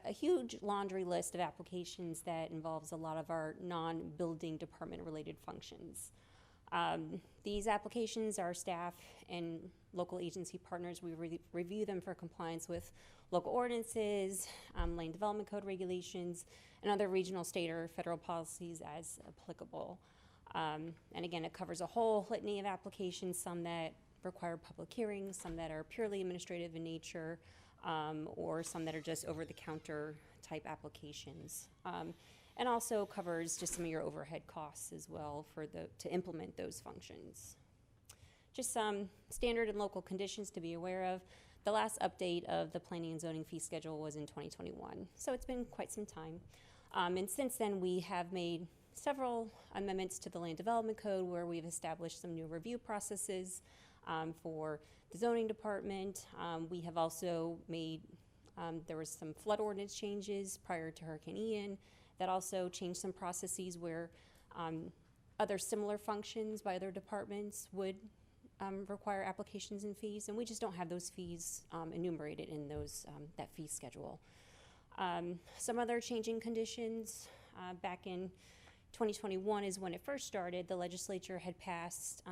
a huge laundry list of applications that involves a lot of our non-building department related functions. These applications, our staff and local agency partners, we review them for compliance with local ordinances, land development code regulations, and other regional, state, or federal policies as applicable. And again, it covers a whole litany of applications, some that require public hearings, some that are purely administrative in nature, or some that are just over-the-counter type applications. And also covers just some of your overhead costs as well to implement those functions. Just some standard and local conditions to be aware of. The last update of the planning and zoning fee schedule was in 2021, so it's been quite some time. And since then, we have made several amendments to the land development code where we've established some new review processes for the zoning department. We have also made, there was some flood ordinance changes prior to Hurricane Ian that also changed some processes where other similar functions by other departments would require applications and fees, and we just don't have those fees enumerated in that fee schedule. Some other changing conditions, back in 2021 is when it first started. The legislature had passed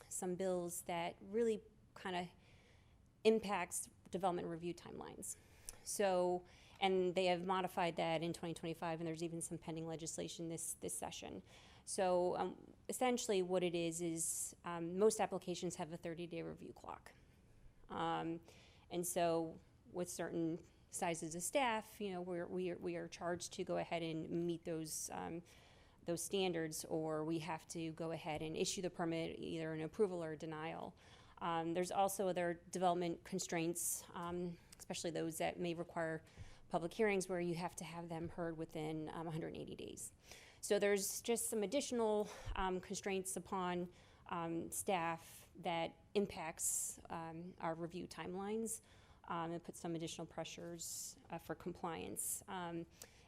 some bills that really kind of impacts development review timelines. So, and they have modified that in 2025, and there's even some pending legislation this session. So essentially what it is most applications have a 30-day review clock. And so with certain sizes of staff, you know, we are charged to go ahead and meet those standards, or we have to go ahead and issue the permit, either an approval or a denial. There's also other development constraints, especially those that may require public hearings where you have to have them heard within 180 days. So there's just some additional constraints upon staff that impacts our review timelines and puts some additional pressures for compliance.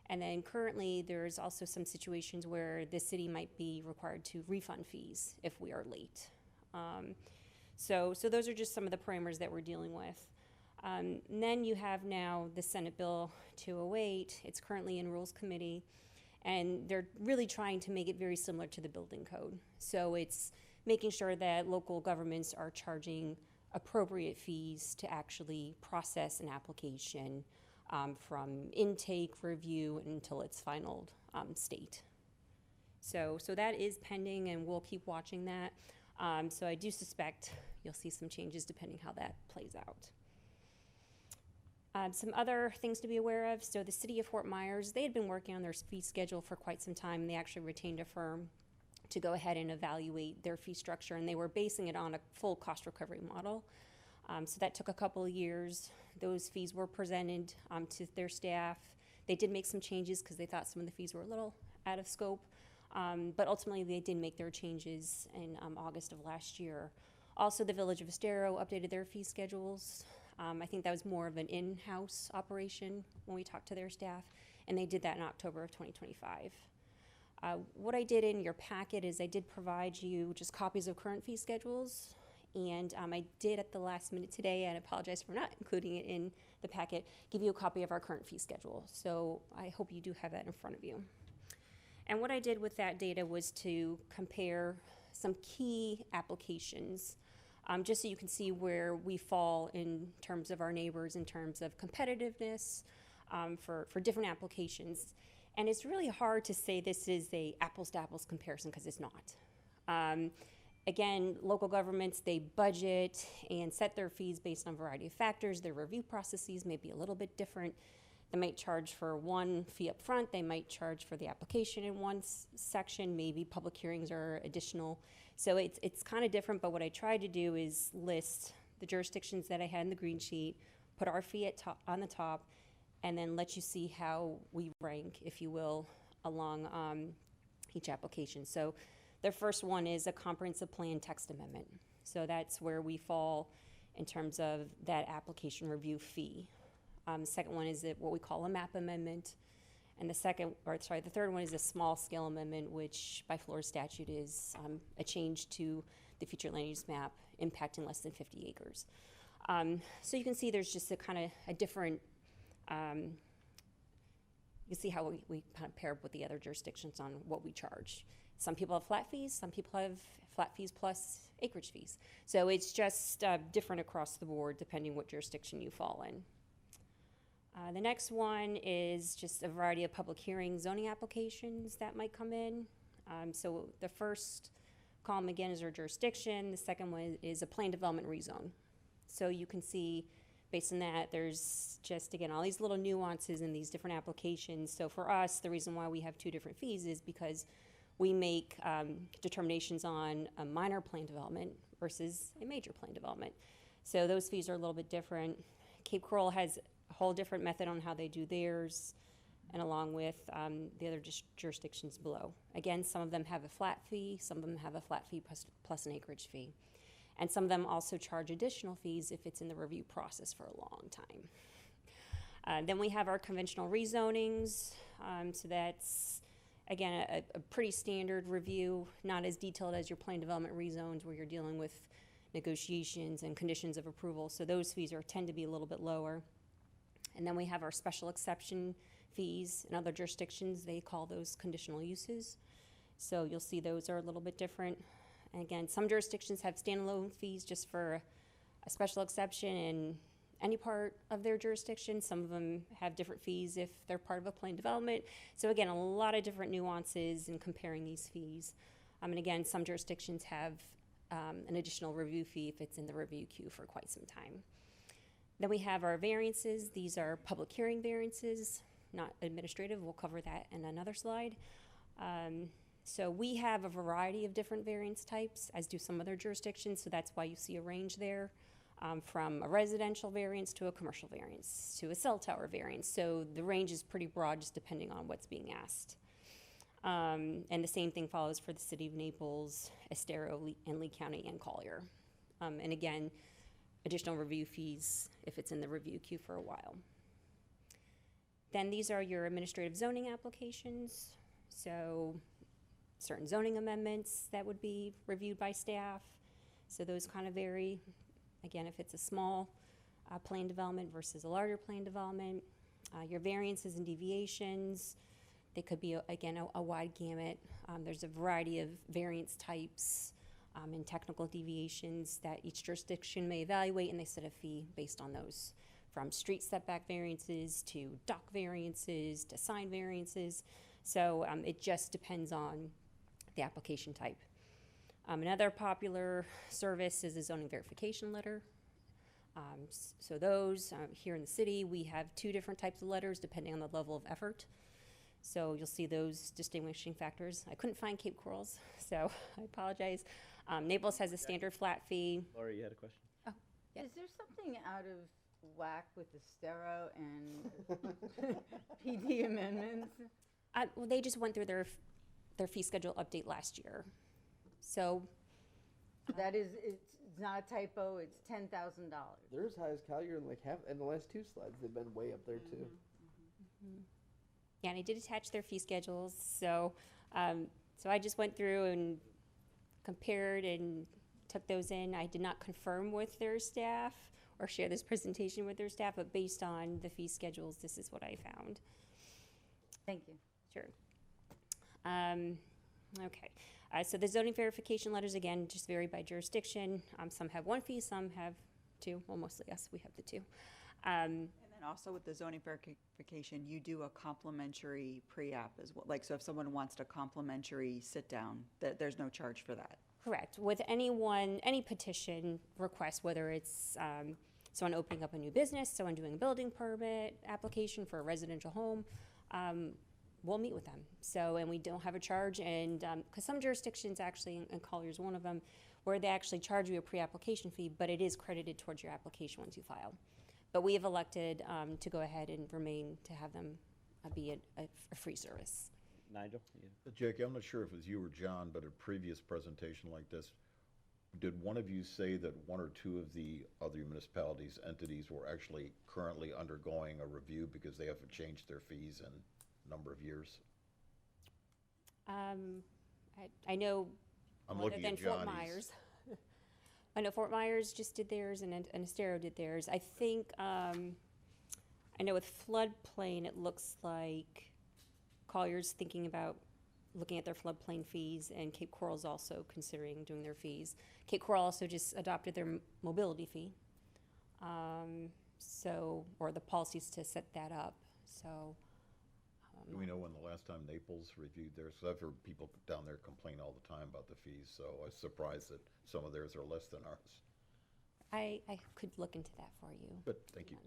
And then currently there's also some situations where the city might be required to refund fees if we are late. So those are just some of the parameters that we're dealing with. And then you have now the Senate Bill 208. It's currently in Rules Committee, and they're really trying to make it very similar to the building code. So it's making sure that local governments are charging appropriate fees to actually process an application from intake, review, until its final state. So that is pending, and we'll keep watching that. So I do suspect you'll see some changes depending how that plays out. Some other things to be aware of. So the city of Fort Myers, they had been working on their fee schedule for quite some time. They actually retained a firm to go ahead and evaluate their fee structure, and they were basing it on a full cost recovery model. So that took a couple of years. Those fees were presented to their staff. They did make some changes because they thought some of the fees were a little out of scope, but ultimately they did make their changes in August of last year. Also, the Village of Estero updated their fee schedules. I think that was more of an in-house operation when we talked to their staff, and they did that in October of 2025. What I did in your packet is I did provide you just copies of current fee schedules, and I did at the last minute today, and I apologize for not including it in the packet, give you a copy of our current fee schedule. So I hope you do have that in front of you. And what I did with that data was to compare some key applications, just so you can see where we fall in terms of our neighbors, in terms of competitiveness for different applications. And it's really hard to say this is a apples to apples comparison, because it's not. Again, local governments, they budget and set their fees based on a variety of factors. Their review processes may be a little bit different. They might charge for one fee up front. They might charge for the application in one section. Maybe public hearings are additional. So it's kind of different, but what I tried to do is list the jurisdictions that I had in the green sheet, put our fee on the top, and then let you see how we rank, if you will, along each application. So the first one is a comprehensive plan text amendment. So that's where we fall in terms of that application review fee. The second one is what we call a map amendment. And the third one is a small scale amendment, which by Florida statute is a change to the future land use map impacting less than 50 acres. So you can see there's just a different, you can see how we kind of pair up with the other jurisdictions on what we charge. Some people have flat fees, some people have flat fees plus acreage fees. So it's just different across the board depending what jurisdiction you fall in. The next one is just a variety of public hearing zoning applications that might come in. So the first column again is our jurisdiction. The second one is a plan development rezone. So you can see based on that, there's just, again, all these little nuances in these different applications. So for us, the reason why we have two different fees is because we make determinations on a minor plan development versus a major plan development. So those fees are a little bit different. Cape Coral has a whole different method on how they do theirs, and along with the other jurisdictions below. Again, some of them have a flat fee, some of them have a flat fee plus an acreage fee. And some of them also charge additional fees if it's in the review process for a long time. Then we have our conventional rezonings. So that's, again, a pretty standard review, not as detailed as your plan development rezones where you're dealing with negotiations and conditions of approval. So those fees tend to be a little bit lower. And then we have our special exception fees. In other jurisdictions, they call those conditional uses. So you'll see those are a little bit different. And again, some jurisdictions have standalone fees just for a special exception, and any part of their jurisdiction. Some of them have different fees if they're part of a planned development. So again, a lot of different nuances in comparing these fees. And again, some jurisdictions have an additional review fee if it's in the review queue for quite some time. Then we have our variances. These are public hearing variances, not administrative. We'll cover that in another slide. So we have a variety of different variance types, as do some other jurisdictions, so that's why you see a range there, from a residential variance to a commercial variance to a cell tower variance. So the range is pretty broad, just depending on what's being asked. And the same thing follows for the City of Naples, Estero, and Lee County, and Collier. And again, additional review fees if it's in the review queue for a while. Then these are your administrative zoning applications. So certain zoning amendments that would be reviewed by staff. So those kind of vary. Again, if it's a small plan development versus a larger plan development. Your variances and deviations, they could be, again, a wide gamut. There's a variety of variance types and technical deviations that each jurisdiction may evaluate, and they set a fee based on those, from street setback variances to dock variances to sign variances. So it just depends on the application type. Another popular service is a zoning verification letter. So those, here in the city, we have two different types of letters depending on the level of effort. So you'll see those distinguishing factors. I couldn't find Cape Coral's, so I apologize. Naples has a standard flat fee. Laura, you had a question? Oh, yeah. Is there something out of whack with the Estero and PD amendments? Well, they just went through their fee schedule update last year. So That is, it's not a typo, it's $10,000. They're as high as Collier in like half, in the last two slides, they've been way up there too. yeah, and I did attach their fee schedules. So, so I just went through and compared and took those in. I did not confirm with their staff or share this presentation with their staff, but based on the fee schedules, this is what I found. Thank you. Sure. Okay. So the zoning verification letters, again, just vary by jurisdiction. Some have one fee, some have two. Well, mostly us, we have the two. And then also with the zoning verification, you do a complimentary pre-app as well. Like, so if someone wants a complimentary sit-down, there's no charge for that. Correct. With any petition request, whether it's someone opening up a new business, someone doing a building permit application for a residential home, we'll meet with them. So, and we don't have a charge, and because some jurisdictions actually, and Collier's one of them, where they actually charge you a pre-application fee, but it is credited towards your application once you file. But we have elected to go ahead and remain to have them be a free service. Nigel? Yeah. Jackie, I'm not sure if it was you or John, but a previous presentation like this, did one of you say that one or two of the other municipalities, entities, were actually currently undergoing a review because they haven't changed their fees in a number of years? I know, I'm other looking than at Fort Johnny's. Myers. I know Fort Myers just did theirs, and Estero did theirs. I think, I know with floodplain, it looks like Collier's thinking about looking at their floodplain fees, and Cape Coral's also considering doing their fees. Cape Coral also just adopted their mobility fee, or the policies to set that up. So, Do we know when the last time Naples reviewed theirs? 'Cause I've heard people down there complain all the time about the fees, so I was surprised that some of theirs are less than ours. I could look into that for you. Good, thank you.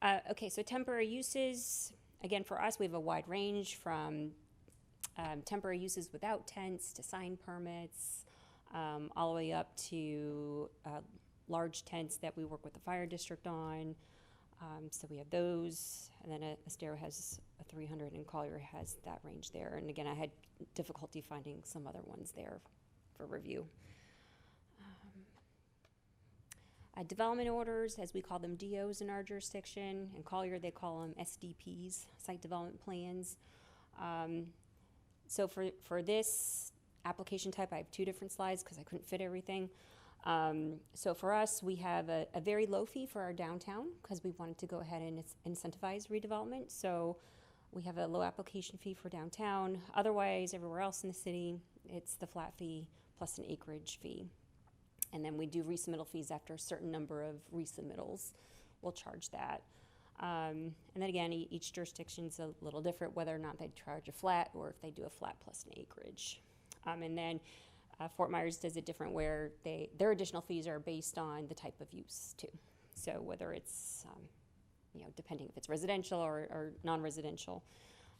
Yes. Okay, so temporary uses, again, for us, we have a wide range from temporary uses without tents to sign permits, all the way up to large tents that we work with the fire district on. So we have those, and then Estero has a 300, and Collier has that range there. And again, I had difficulty finding some other ones there for review. Development orders, as we call them, DOs in our jurisdiction. In Collier, they call them SDPs, site development plans. So for this application type, I have two different slides because I couldn't fit everything. So for us, we have a very low fee for our downtown because we wanted to go ahead and incentivize redevelopment. So we have a low application fee for downtown. Otherwise, everywhere else in the city, it's the flat fee plus an acreage fee. And then we do resubmittal fees after a certain number of resubmittals. We'll charge that. And then again, each jurisdiction's a little different, whether or not they charge a flat or if they do a flat plus an acreage. And then Fort Myers does it different, where their additional fees are based on the type of use too. So whether it's, depending if it's residential or non-residential.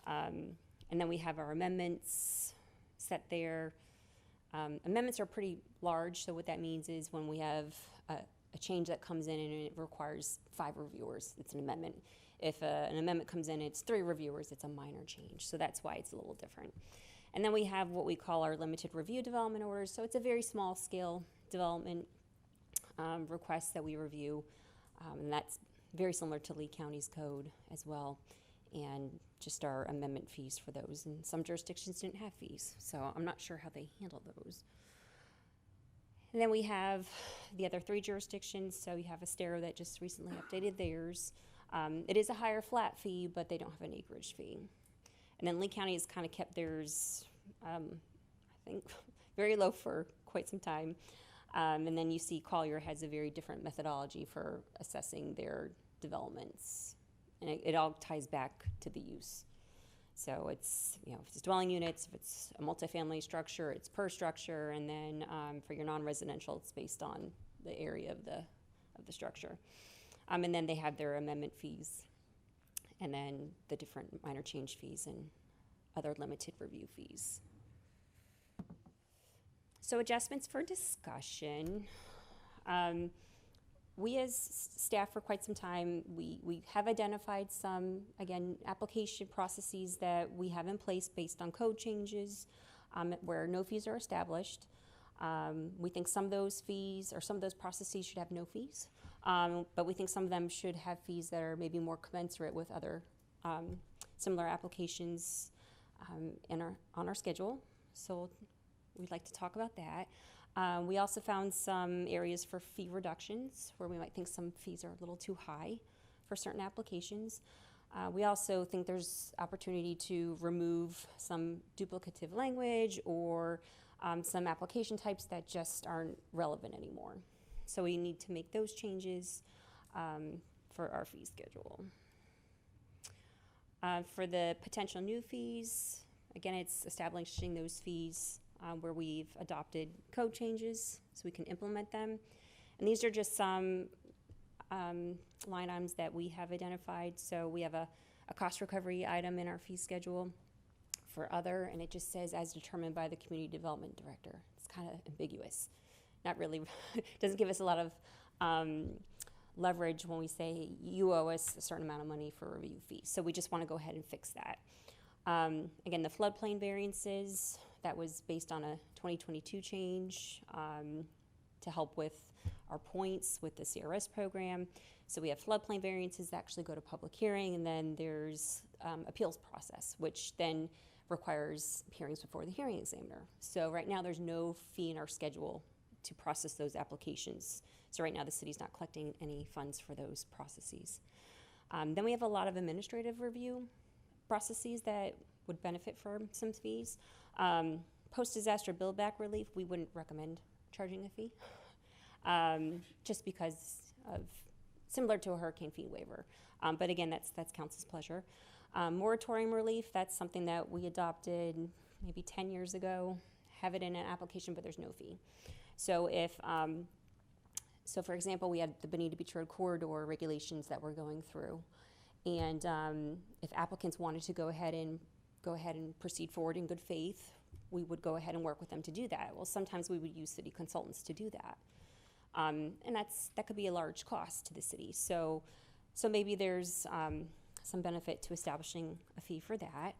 And then we have our amendments set there. Amendments are pretty large, so what that means is when we have a change that comes in and it requires 5 reviewers, it's an amendment. If an amendment comes in, it's 3 reviewers, it's a minor change. So that's why it's a little different. And then we have what we call our limited review development orders. So it's a very small scale development request that we review. And that's very similar to Lee County's code as well. And just our amendment fees for those. And some jurisdictions didn't have fees, so I'm not sure how they handle those. And then we have the other 3 jurisdictions. So you have Estero that just recently updated theirs. It is a higher flat fee, but they don't have an acreage fee. And then Lee County has kind of kept theirs, I think, very low for quite some time. And then you see Collier has a very different methodology for assessing their developments. And it all ties back to the use. So it's, if it's dwelling units, if it's a multifamily structure, it's per structure, and then for your non-residential, it's based on the area of the structure. And then they have their amendment fees, and then the different minor change fees and other limited review fees. So adjustments for discussion. We as staff for quite some time, we have identified some, again, application processes that we have in place based on code changes where no fees are established. We think some of those fees or some of those processes should have no fees, but we think some of them should have fees that are maybe more commensurate with other similar applications on our schedule. So we'd like to talk about that. We also found some areas for fee reductions where we might think some fees are a little too high for certain applications. We also think there's opportunity to remove some duplicative language or some application types that just aren't relevant anymore. So we need to make those changes for our fee schedule. For the potential new fees, again, it's establishing those fees where we've adopted code changes so we can implement them. And these are just some line items that we have identified. So we have a cost recovery item in our fee schedule for other, and it just says as determined by the community development director. It's kind of ambiguous. Not really, doesn't give us a lot of leverage when we say you owe us a certain amount of money for a review fee. So we just want to go ahead and fix that. Again, the floodplain variances, that was based on a 2022 change to help with our points with the CRS program. So we have floodplain variances that actually go to public hearing, and then there's appeals process, which then requires hearings before the hearing examiner. So right now there's no fee in our schedule to process those applications. So right now the city's not collecting any funds for those processes. Then we have a lot of administrative review processes that would benefit from some fees. Post-disaster build-back relief, we wouldn't recommend charging a fee, just because of, similar to a hurricane fee waiver. But again, that's council's pleasure. Moratorium relief, that's something that we adopted maybe 10 years ago, have it in an application, but there's no fee. So if, so for example, we had the Bonita Beach Road corridor regulations that we're going through. And if applicants wanted to go ahead and proceed forward in good faith, we would go ahead and work with them to do that. Well, sometimes we would use city consultants to do that. And that could be a large cost to the city. So maybe there's some benefit to establishing a fee for that.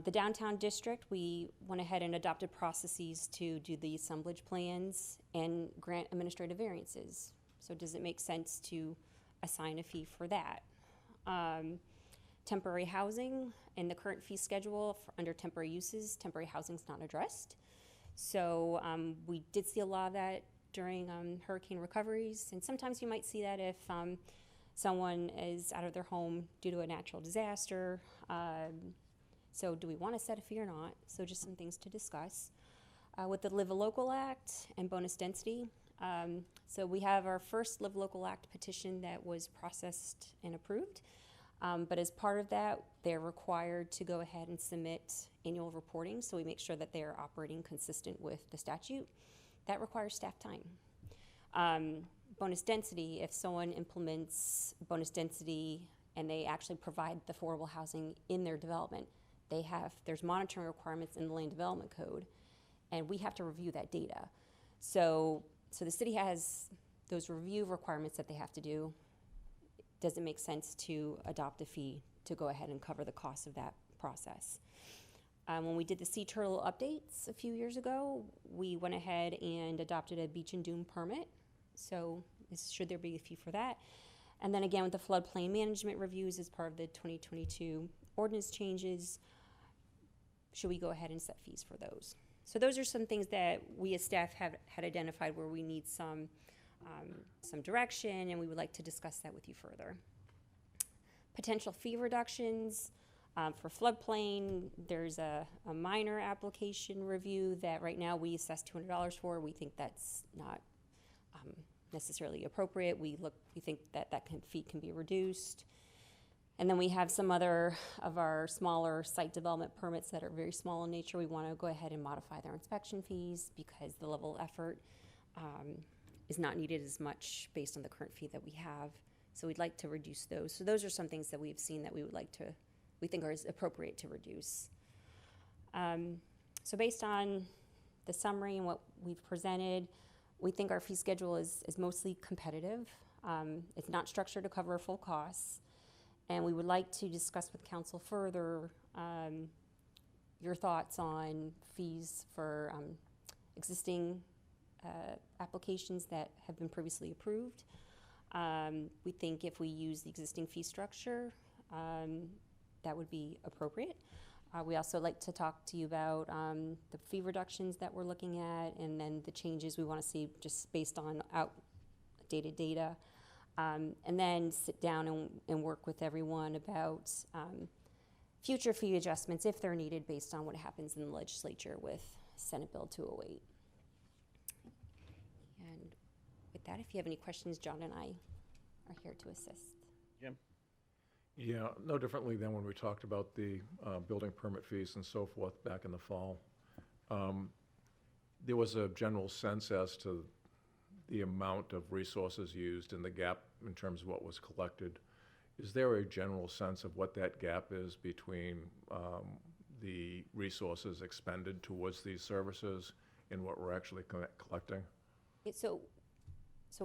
The downtown district, we went ahead and adopted processes to do the assemblage plans and grant administrative variances. So does it make sense to assign a fee for that? Temporary housing, in the current fee schedule under temporary uses, temporary housing is not addressed. So we did see a lot of that during hurricane recoveries, and sometimes you might see that if someone is out of their home due to a natural disaster. So do we want to set a fee or not? So just some things to discuss. With the Live a Local Act and bonus density, So we have our first Live Local Act petition that was processed and approved. But as part of that, they're required to go ahead and submit annual reporting, so we make sure that they're operating consistent with the statute. That requires staff time. Bonus density, if someone implements bonus density and they actually provide the affordable housing in their development, there's monitoring requirements in the land development code, and we have to review that data. So the city has those review requirements that they have to do. Does it make sense to adopt a fee to go ahead and cover the cost of that process? When we did the sea turtle updates a few years ago, we went ahead and adopted a beach and dune permit. So should there be a fee for that? And then again, with the floodplain management reviews as part of the 2022 ordinance changes, should we go ahead and set fees for those? So those are some things that we as staff had identified where we need some direction, and we would like to discuss that with you further. Potential fee reductions for floodplain, there's a minor application review that right now we assess $200 for. We think that's not necessarily appropriate. We think that fee can be reduced. And then we have some other of our smaller site development permits that are very small in nature. We want to go ahead and modify their inspection fees because the level of effort is not needed as much based on the current fee that we have. So we'd like to reduce those. So those are some things that we've seen that we think are appropriate to reduce. So based on the summary and what we've presented, we think our fee schedule is mostly competitive. It's not structured to cover full costs. And we would like to discuss with council further your thoughts on fees for existing applications that have been previously approved. We think if we use the existing fee structure, that would be appropriate. We also like to talk to you about the fee reductions that we're looking at, and then the changes we want to see just based on outdated data. And then sit down and work with everyone about future fee adjustments if they're needed based on what happens in the legislature with Senate Bill 208. And with that, if you have any questions, John and I are here to assist. Jim? Yeah, no differently than when we talked about the building permit fees and so forth back in the fall. There was a general sense as to the amount of resources used and the gap in terms of what was collected. Is there a general sense of what that gap is between the resources expended towards these services and what we're actually collecting? So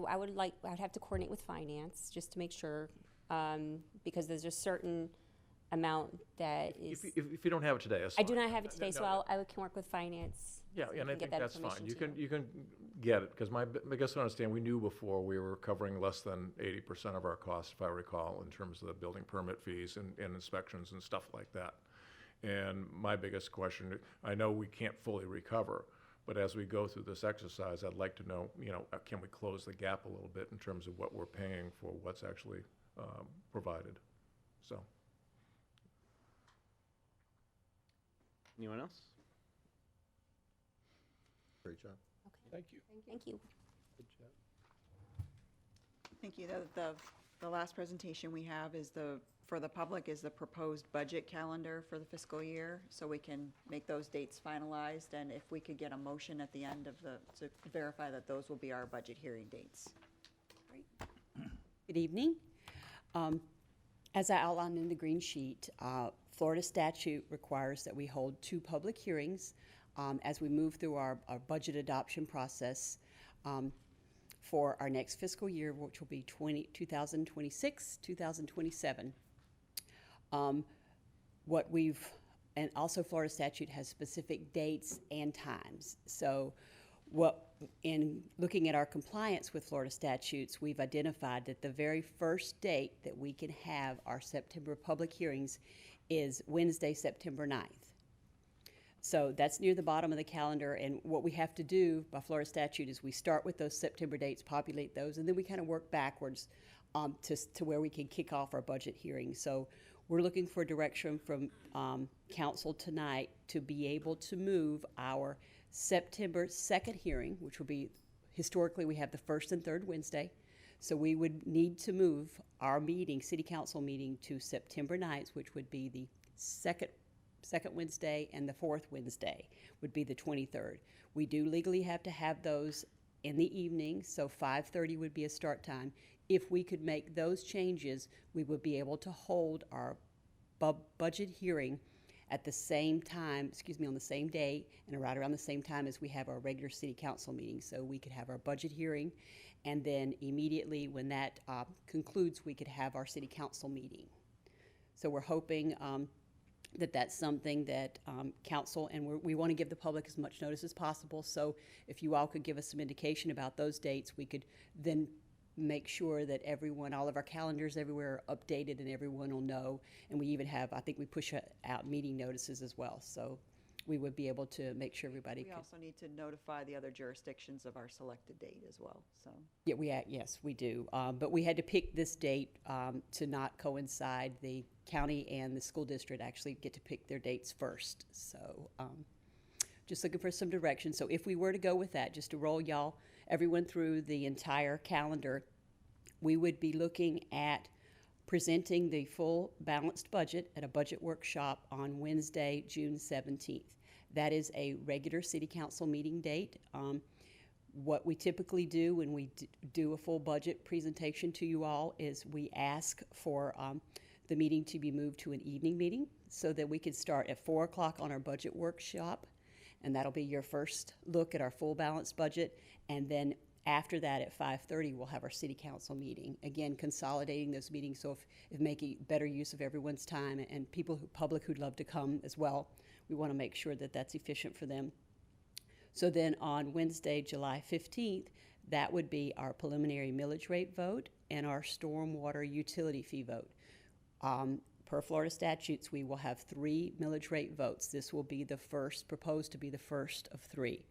I would have to coordinate with finance just to make sure, because there's a certain amount that is. If you don't have it today, that's I fine. do not have it today, No, so I can work with finance. Yeah, so and I get think that that's fine. information You can get it, because my biggest understanding, we knew before we were covering less than 80% of our costs, if I recall, in terms of the building permit fees and inspections and stuff like that. And my biggest question, I know we can't fully recover, but as we go through this exercise, I'd like to know, can we close the gap a little bit in terms of what we're paying for what's actually provided? So. Anyone else? Great job. Thank you. Thank you. Good job. Thank you. The last presentation we have is for the public is the proposed budget calendar for the fiscal year, so we can make those dates finalized, and if we could get a motion at the end of to verify that those will be our budget hearing dates. Good evening. As I outlined in the green sheet, Florida statute requires that we hold 2 public hearings as we move through our budget adoption process for our next fiscal year, which will be 2026, 2027. And also Florida statute has specific dates and times. So in looking at our compliance with Florida statutes, we've identified that the very first date that we can have our September public hearings is Wednesday, September 9th. So that's near the bottom of the calendar, and what we have to do by Florida statute is we start with those September dates, populate those, and then we kind of work backwards to where we can kick off our budget hearings. So we're looking for direction from council tonight to be able to move our September 2nd hearing, which will be historically, we have the first and third Wednesday. So we would need to move our meeting, city council meeting, to September 9th, which would be the second Wednesday, and the fourth Wednesday would be the 23rd. We do legally have to have those in the evening, so 5:30 would be a start time. If we could make those changes, we would be able to hold our budget hearing at the same time, on the same day, and right around the same time as we have our regular city council meeting. So we could have our budget hearing, and then immediately when that concludes, we could have our city council meeting. So we're hoping that that's something that council, and we want to give the public as much notice as possible. So if you all could give us some indication about those dates, we could then make sure that everyone, all of our calendars everywhere are updated and everyone will know. And we even have, I think we push out meeting notices as well. So we would be able to make sure everybody We could. also need to notify the other jurisdictions of our selected date as well, so. Yeah, yes, we do. But we had to pick this date to not coincide. The county and the school district actually get to pick their dates first. So just looking for some direction. So if we were to go with that, just to roll everyone through the entire calendar, we would be looking at presenting the full balanced budget at a budget workshop on Wednesday, June 17th. That is a regular city council meeting date. What we typically do when we do a full budget presentation to you all is we ask for the meeting to be moved to an evening meeting so that we can start at 4 o'clock on our budget workshop, and that'll be your first look at our full balanced budget. And then after that at 5:30, we'll have our city council meeting. Again, consolidating those meetings so if making better use of everyone's time and public who'd love to come as well. We want to make sure that that's efficient for them. So then on Wednesday, July 15th, that would be our preliminary millage rate vote and our stormwater utility fee vote. Per Florida statutes, we will have 3 millage rate votes. This will be the first, proposed to be the first of 3.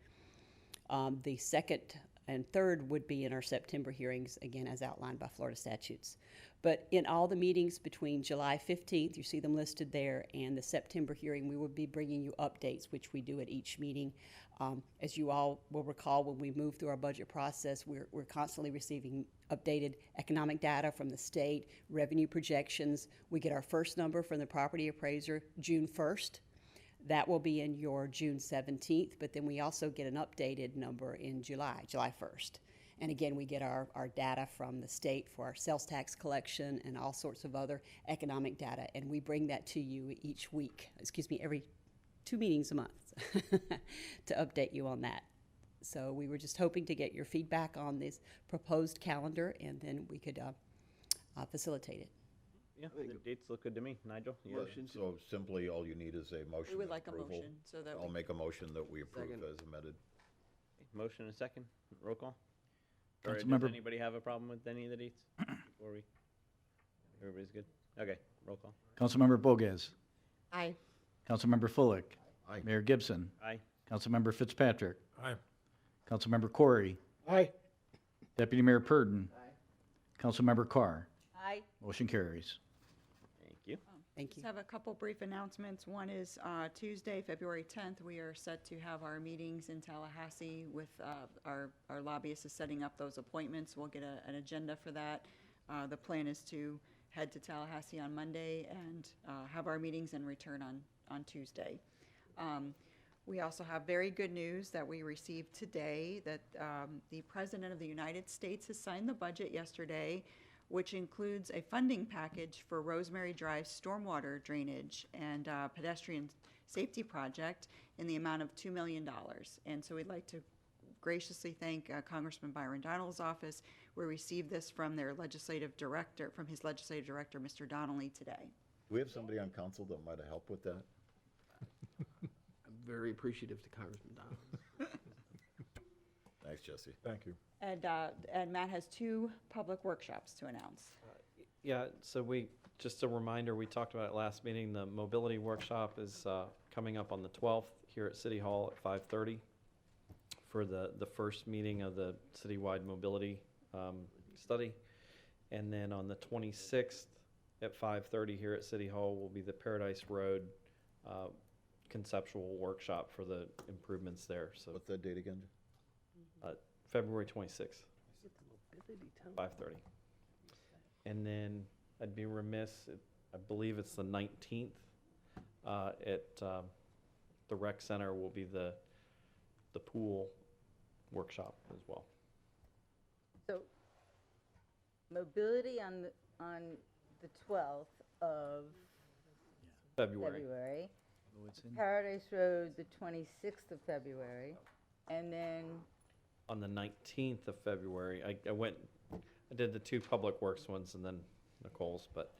The second and third would be in our September hearings, again, as outlined by Florida statutes. But in all the meetings between July 15th, you see them listed there, and the September hearing, we will be bringing you updates, which we do at each meeting. As you all will recall, when we move through our budget process, we're constantly receiving updated economic data from the state, revenue projections. We get our first number from the property appraiser June 1st. That will be in your June 17th, but then we also get an updated number in July 1st. And again, we get our data from the state for our sales tax collection and all sorts of other economic data, and we bring that to you each week, every 2 meetings a month to update you on that. So we were just hoping to get your feedback on this proposed calendar, and then we could facilitate it. Yeah, the dates look good to me. Nigel? you have- So simply, all you need is a motion We would of like a approval. motion so that I'll we- make a motion that we approve Second. as amended. Motion and a second. Roll call. Or does Councilmember- anybody have a problem with any of the dates? Before we, everybody's good? Okay, roll call. Councilmember Bogues, Aye. Councilmember Fullick, Aye. Mayor Gibson, Aye. Councilmember Fitzpatrick, Aye. Councilmember Corey, Aye. Deputy Mayor Purdon, Councilmember Carr. Aye. Motion carries. Thank you. Thank you. Just have a couple brief announcements. One is Tuesday, February 10th, we are set to have our meetings in Tallahassee with our lobbyist is setting up those appointments. We'll get an agenda for that. The plan is to head to Tallahassee on Monday and have our meetings and return on Tuesday. We also have very good news that we received today that the President of the United States has signed the budget yesterday, which includes a funding package for Rosemary Drive stormwater drainage and pedestrian safety project in the amount of $2 million. And so we'd like to graciously thank Congressman Byron Donald's office. We received this from their legislative director, Mr. Donnelly, today. Do we have somebody on council that might have helped with that? I'm very appreciative to Congressman Donald. Thanks, Jesse. Thank you. And Matt has 2 public workshops to announce. Yeah, so just a reminder, we talked about it last meeting, the mobility workshop is coming up on the 12th here at City Hall at 5:30 for the first meeting of the citywide mobility study. And then on the 26th at 5:30 here at City Hall will be the Paradise Road conceptual workshop for the improvements there. So What's that date again? February 26th, 5:30. And then I'd be remiss, I believe it's the 19th, at the rec center will be the pool workshop as well. So, mobility on the 12th of February. February. Oh, it's in- Paradise Road, the 26th of February. And then, On the 19th of February, I did the two public works ones and then Nicole's, but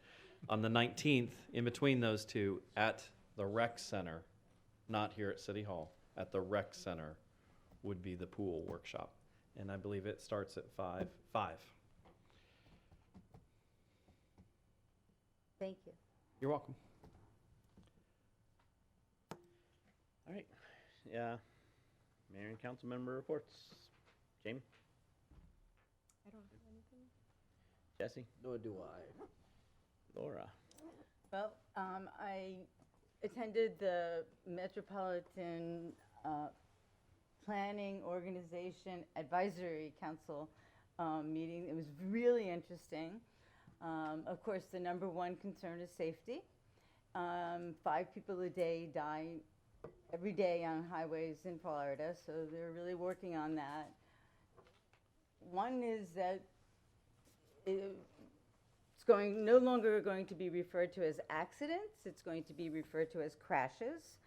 on the 19th, in between those two, at the rec center, not here at City Hall, at the rec center would be the pool workshop. And I believe it starts at 5. thank you. You're welcome. All right. Yeah. Mayor and council member reports. Jamie? I don't have anything. Jesse? Nor do I. Laura? Well, I attended the Metropolitan Planning Organization Advisory Council meeting. It was really interesting. Of course, the number one concern is safety. 5 people a day die every day on highways in Florida, so they're really working on that. One is that it's no longer going to be referred to as accidents, it's going to be referred to as crashes.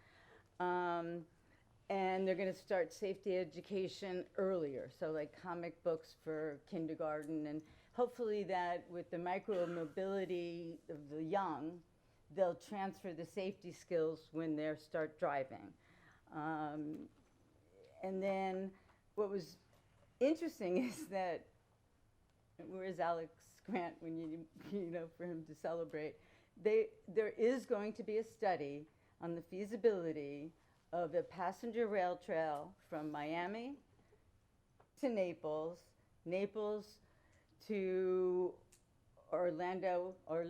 And they're going to start safety education earlier, so like comic books for kindergarten, and hopefully that with the micro-mobility of the young, they'll transfer the safety skills when they start driving. And then what was interesting is that, where's Alex Grant when you know, for him to celebrate? There is going to be a study on the feasibility of a passenger rail trail from Miami to Naples, Naples to Orlando or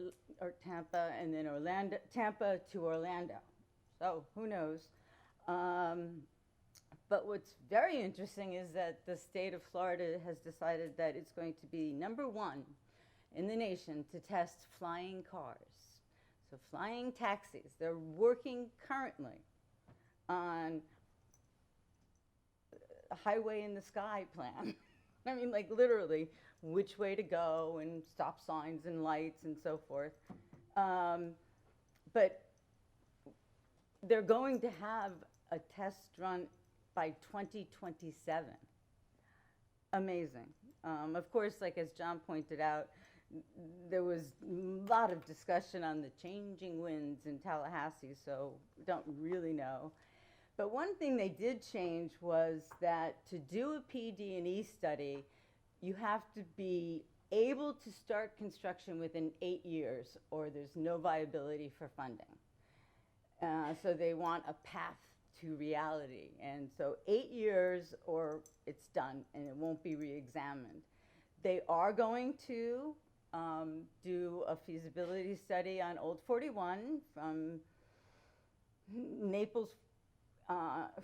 Tampa, and then Tampa to Orlando. So who knows? But what's very interesting is that the state of Florida has decided that it's going to be number 1 in the nation to test flying cars. So flying taxis. They're working currently on a highway in the sky plan. I mean, like literally, which way to go and stop signs and lights and so forth. But they're going to have a test run by 2027. Amazing. Of course, like as John pointed out, there was a lot of discussion on the changing winds in Tallahassee, so we don't really know. But one thing they did change was that to do a PD&E study, you have to be able to start construction within 8 years, or there's no viability for funding. So they want a path to reality. And so 8 years or it's done and it won't be re-examined. They are going to do a feasibility study on Old 41 from Naples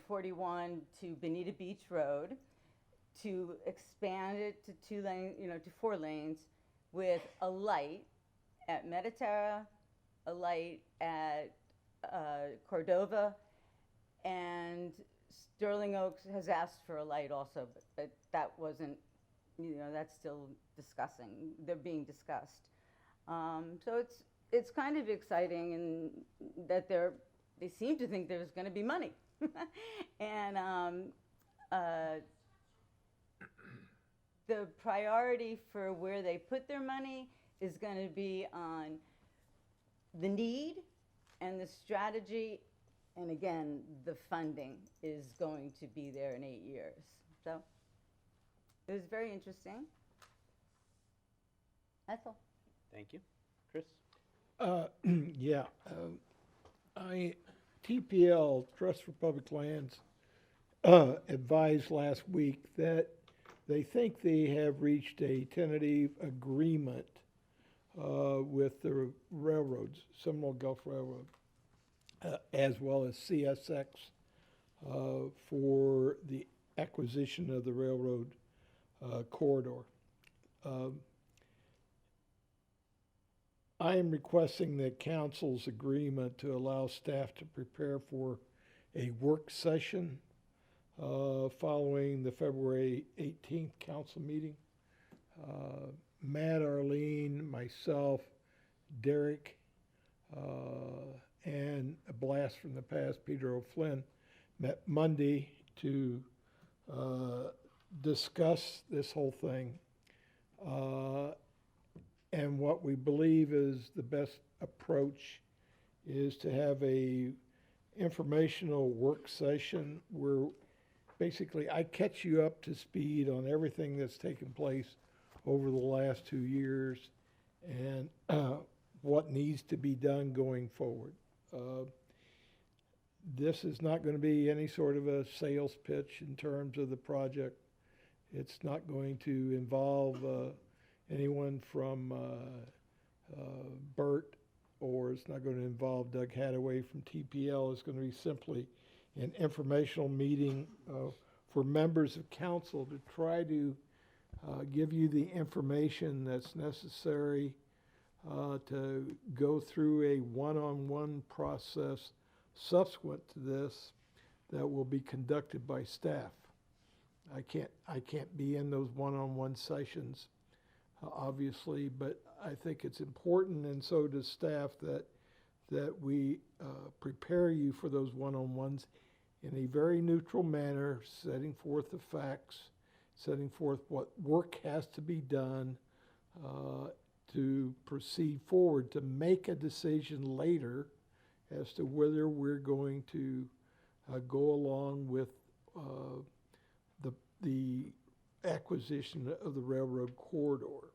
41 to Bonita Beach Road, to expand it to 2 lanes, to 4 lanes, with a light at Mediterra, a light at Cordova, and Sterling Oaks has asked for a light also, but that wasn't, that's still they're being discussed. So it's kind of exciting, and that they seem to think there's going to be money. And the priority for where they put their money is going to be on the need and the strategy, and again, the funding is going to be there in 8 years. So it was very interesting. That's all. Thank you. Chris? Yeah. TPL, Trust for Public Lands, advised last week that they think they have reached a tentative agreement with the railroads, Seminole Gulf Railroad, as well as CSX, for the acquisition of the railroad corridor. I am requesting that council's agreement to allow staff to prepare for a work session following the February 18th council meeting. Matt, Arlene, myself, Derek, and a blast from the past, Peter O'Flynn, met Monday to discuss this whole thing. And what we believe is the best approach is to have a informational work session where basically I catch you up to speed on everything that's taken place over the last 2 years and what needs to be done going forward. This is not going to be any sort of a sales pitch in terms of the project. It's not going to involve anyone from Burt, or it's not going to involve Doug Hadaway from TPL. It's going to be simply an informational meeting for members of council to try to give you the information that's necessary to go through a one-on-one process subsequent to this that will be conducted by staff. I can't be in those one-on-one sessions, obviously, but I think it's important, and so does staff, that we prepare you for those one-on-ones in a very neutral manner, setting forth the facts, setting forth what work has to be done to proceed forward, to make a decision later as to whether we're going to go along with the acquisition of the railroad corridor.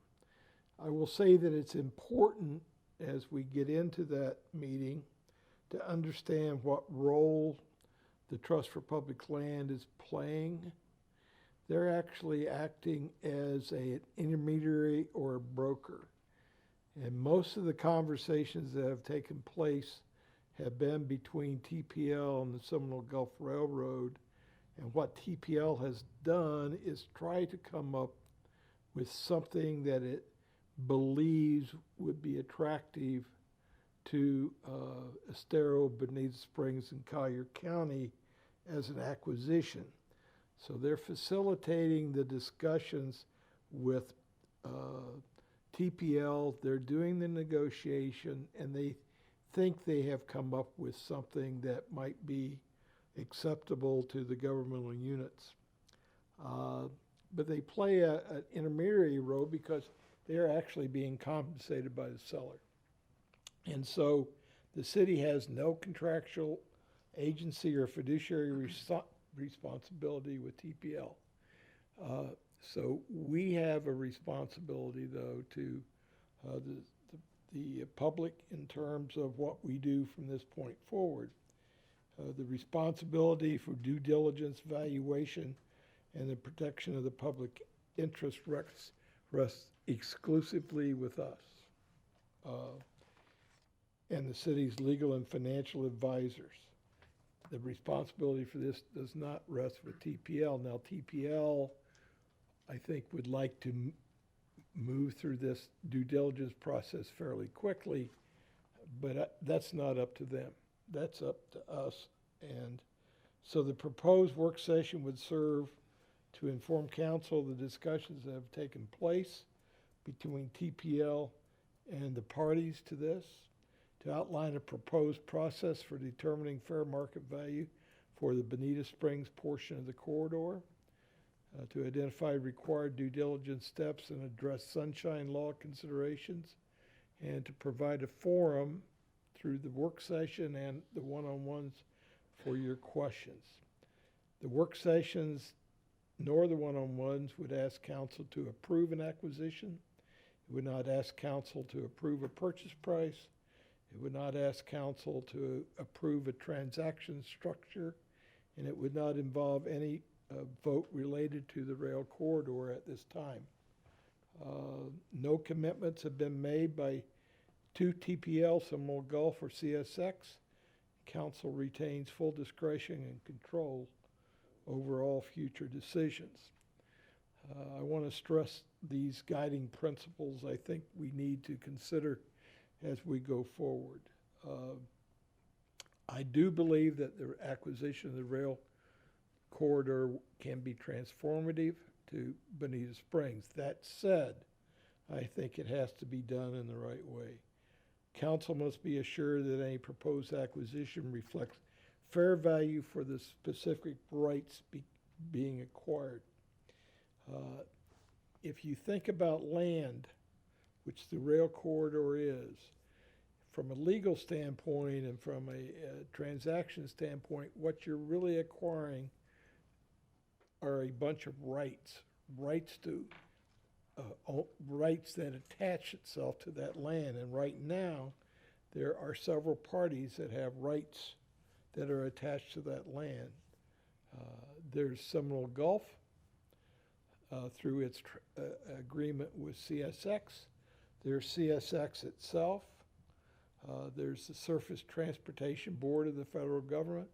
I will say that it's important as we get into that meeting to understand what role the Trust for Public Land is playing. They're actually acting as an intermediary or a broker. And most of the conversations that have taken place have been between TPL and the Seminole Gulf Railroad. And what TPL has done is try to come up with something that it believes would be attractive to Estero, Bonita Springs, and Collier County as an acquisition. So they're facilitating the discussions with TPL. They're doing the negotiation, and they think they have come up with something that might be acceptable to the governmental units. But they play an intermediary role because they're actually being compensated by the seller. And so the city has no contractual agency or fiduciary responsibility with TPL. So we have a responsibility, though, to the public in terms of what we do from this point forward. The responsibility for due diligence, valuation, and the protection of the public interest rests exclusively with us and the city's legal and financial advisors. The responsibility for this does not rest with TPL. Now, TPL, I think, would like to move through this due diligence process fairly quickly, but that's not up to them. That's up to us. And so the proposed work session would serve to inform council of the discussions that have taken place between TPL and the parties to this, to outline a proposed process for determining fair market value for the Bonita Springs portion of the corridor, to identify required due diligence steps and address sunshine law considerations, and to provide a forum through the work session and the one-on-ones for your questions. The work sessions nor the one-on-ones would ask council to approve an acquisition. It would not ask council to approve a purchase price. It would not ask council to approve a transaction structure, and it would not involve any vote related to the rail corridor at this time. No commitments have been made by to TPL, Seminole Gulf, or CSX. Council retains full discretion and control over all future decisions. I want to stress these guiding principles I think we need to consider as we go forward. I do believe that the acquisition of the rail corridor can be transformative to Bonita Springs. That said, I think it has to be done in the right way. Council must be assured that any proposed acquisition reflects fair value for the specific rights being acquired. If you think about land, which the rail corridor is, from a legal standpoint and from a transaction standpoint, what you're really acquiring are a bunch of rights that attach itself to that land. And right now, there are several parties that have rights that are attached to that land. There's Seminole Gulf through its agreement with CSX. There's CSX itself. There's the Surface Transportation Board of the federal government,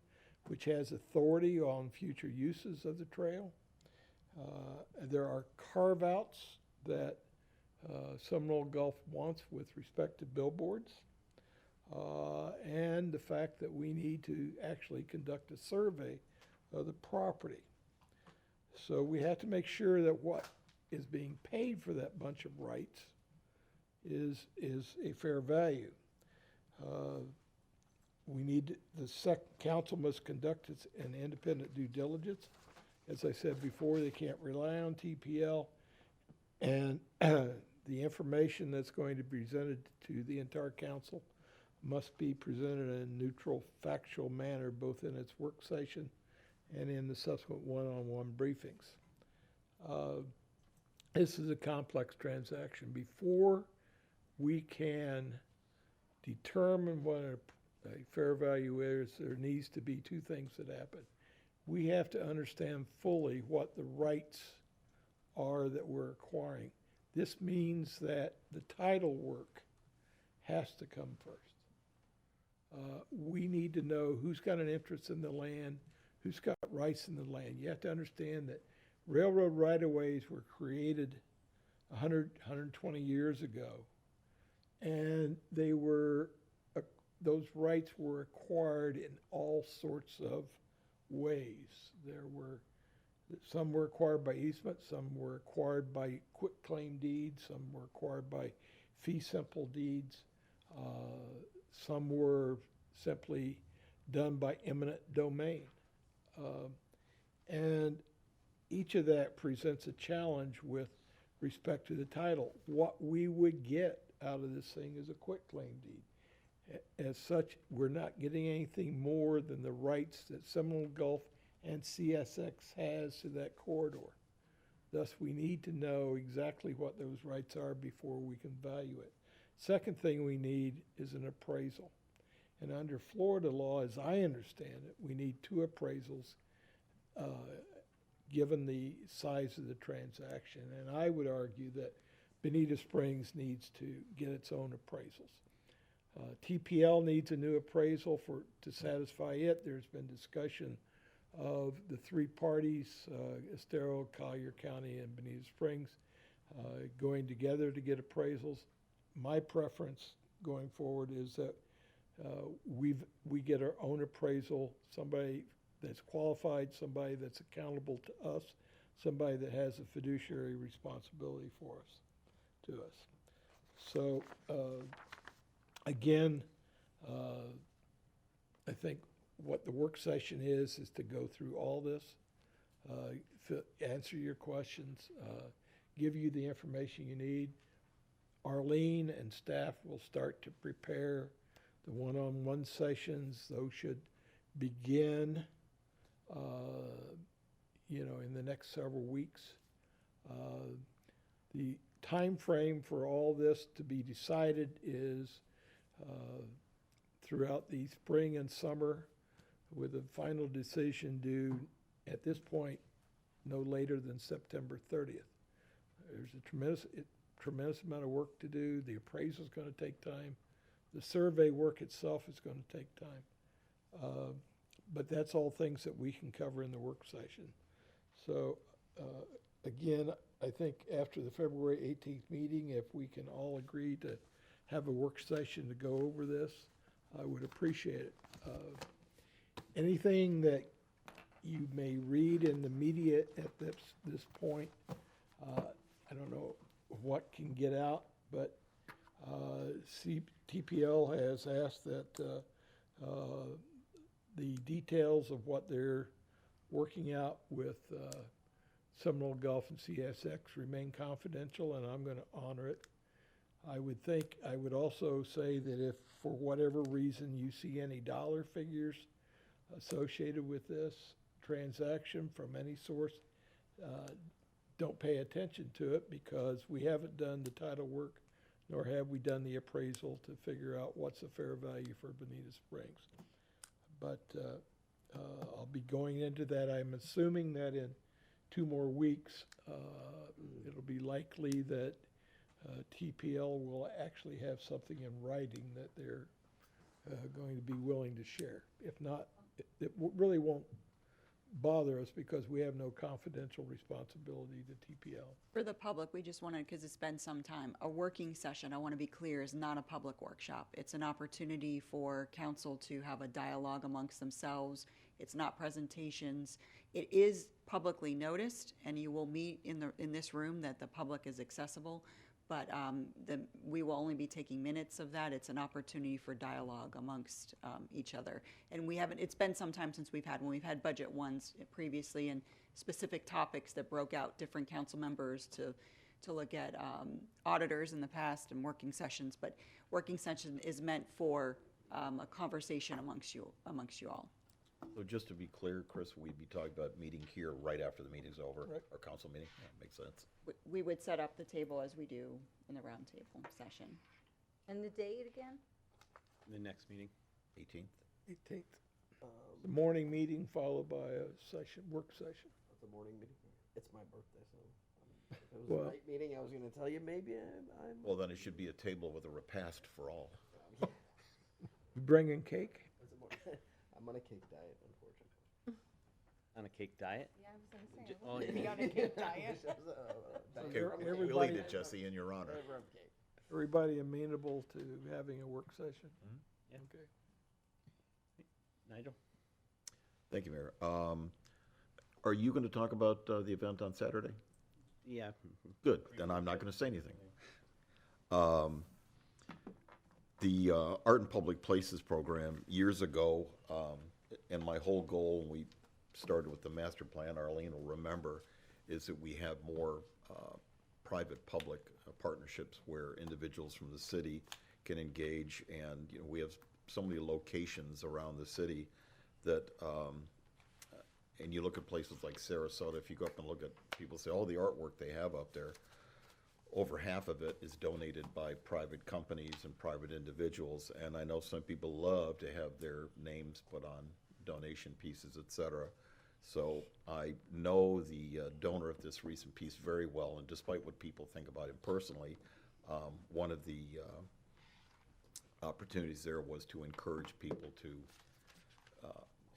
which has authority on future uses of the trail. There are carve-outs that Seminole Gulf wants with respect to billboards, and the fact that we need to actually conduct a survey of the property. So we have to make sure that what is being paid for that bunch of rights is a fair value. The council must conduct an independent due diligence. As I said before, they can't rely on TPL, and the information that's going to be presented to the entire council must be presented in a neutral, factual manner, both in its work session and in the subsequent one-on-one briefings. This is a complex transaction. Before we can determine what a fair value is, there needs to be two things that happen. We have to understand fully what the rights are that we're acquiring. This means that the title work has to come first. We need to know who's got an interest in the land, who's got rights in the land. You have to understand that railroad right-of-ways were created 120 years ago, and those rights were acquired in all sorts of ways. Some were acquired by easement, some were acquired by quitclaim deeds, some were acquired by fee simple deeds, some were simply done by eminent domain. And each of that presents a challenge with respect to the title. What we would get out of this thing is a quitclaim deed. As such, we're not getting anything more than the rights that Seminole Gulf and CSX has to that corridor. Thus, we need to know exactly what those rights are before we can value it. Second thing we need is an appraisal. And under Florida law, as I understand it, we need two appraisals given the size of the transaction. And I would argue that Bonita Springs needs to get its own appraisals. TPL needs a new appraisal to satisfy it. There's been discussion of the three parties, Estero, Collier County, and Bonita Springs, going together to get appraisals. My preference going forward is that we get our own appraisal, somebody that's qualified, somebody that's accountable to us, somebody that has a fiduciary responsibility for us, to us. So again, I think what the work session is to go through all this, answer your questions, give you the information you need. Arlene and staff will start to prepare the one-on-one sessions. Those should begin, in the next several weeks. The time frame for all this to be decided is throughout the spring and summer, with a final decision due at this point no later than September 30th. There's a tremendous amount of work to do. The appraisal is going to take time. The survey work itself is going to take time. But that's all things that we can cover in the work session. So again, I think after the February 18th meeting, if we can all agree to have a work session to go over this, I would appreciate it. Anything that you may read in the media at this point, I don't know what can get out, but TPL has asked that the details of what they're working out with Seminole Gulf and CSX remain confidential, and I'm going to honor it. I would also say that if for whatever reason you see any dollar figures associated with this transaction from any source, don't pay attention to it, because we haven't done the title work, nor have we done the appraisal to figure out what's the fair value for Bonita Springs. But I'll be going into that. I'm assuming that in 2 more weeks, it'll be likely that TPL will actually have something in writing that they're going to be willing to share. If not, it really won't bother us, because we have no confidential responsibility to TPL. For the public, we just wanted, because it's been some time, a working session, I want to be clear, is not a public workshop. It's an opportunity for council to have a dialogue amongst themselves. It's not presentations. It is publicly noticed, and you will meet in this room that the public is accessible, but we will only be taking minutes of that. It's an opportunity for dialogue amongst each other. And it's been some time since we've had budget ones previously, and specific topics that broke out different council members to look at auditors in the past and working sessions. But working session is meant for a conversation amongst you all. So just to be clear, Chris, we'd be talking about meeting here right after the meeting's over, Right. our council meeting? Yeah, makes sense. We would set up the table as we do in the roundtable session. And the date again? The next meeting. 18th? 18th. The morning meeting followed by a work session. It's a morning meeting. It's my birthday, so if it was Well- a night meeting, I was going to tell you maybe I'm. Well, then it should be a table with a repast for all. You bringing cake? I'm on a cake diet, unfortunately. On a cake diet? Yeah, I was gonna say. J- I oh, wasn't yeah. on a cake diet. Okay, everybody- we'll eat it, Jesse, in your honor. Everybody amenable to having a work session? Yeah. Okay. Nigel? Thank you, Mayor. Are you going to talk about the event on Saturday? Yeah. Good, then I'm not going to say anything. The Art in Public Places program, years ago, and my whole goal, when we started with the master plan, Arlene will remember, is that we have more private-public partnerships where individuals from the city can engage, and we have so many locations around the city that, and you look at places like Sarasota, if you go up and look at, people say, oh, the artwork they have up there, over half of it is donated by private companies and private individuals, and I know some people love to have their names put on donation pieces, et cetera. So I know the donor of this recent piece very well, and despite what people think about him personally, one of the opportunities there was to encourage people to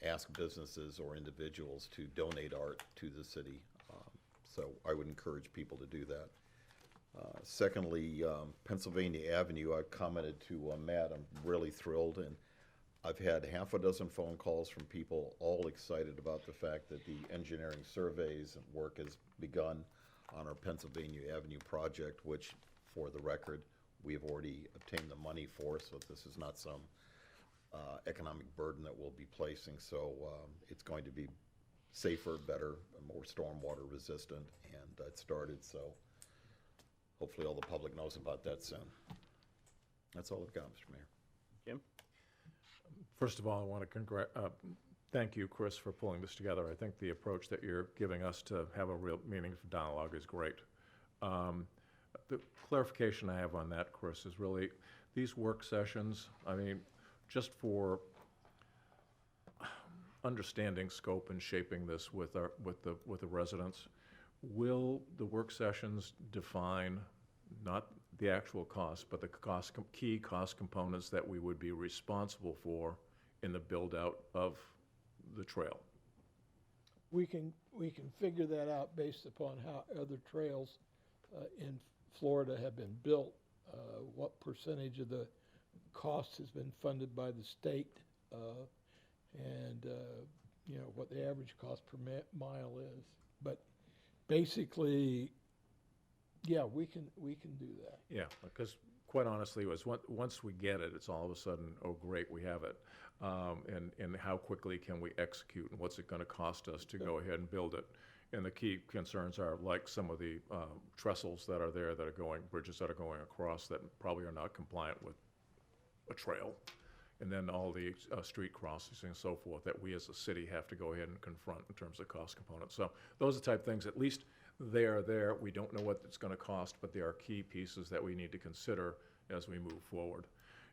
ask businesses or individuals to donate art to the city. So I would encourage people to do that. Secondly, Pennsylvania Avenue, I commented to Matt, I'm really thrilled, and I've had half a dozen phone calls from people all excited about the fact that the engineering surveys and work has begun on our Pennsylvania Avenue project, which, for the record, we have already obtained the money for, so this is not some economic burden that we'll be placing. So it's going to be safer, better, and more stormwater resistant, and it started, so hopefully all the public knows about that soon. That's all I've got, Mr. Mayor. Jim? First of all, I want to thank you, Chris, for pulling this together. I think the approach that you're giving us to have a real meaningful dialogue is great. The clarification I have on that, Chris, is really these work sessions, I mean, just for understanding scope and shaping this with the residents, will the work sessions define not the actual cost, but the key cost components that we would be responsible for in the build-out of the trail? we can figure that out based upon how other trails in Florida have been built, what percentage of the cost has been funded by the state, and you know, what the average cost per mile is. But basically, yeah, we can do that. Yeah, because quite honestly, once we get it, it's all of a sudden, oh, great, we have it. And how quickly can we execute, and what's it going to cost us to go ahead and build it? And the key concerns are like some of the trestles that are there that are going, bridges that are going across that probably are not compliant with a trail. And then all the street crossings and so forth that we as a city have to go ahead and confront in terms of cost components. So those are the type of things, at least they are there. We don't know what it's going to cost, but they are key pieces that we need to consider as we move forward.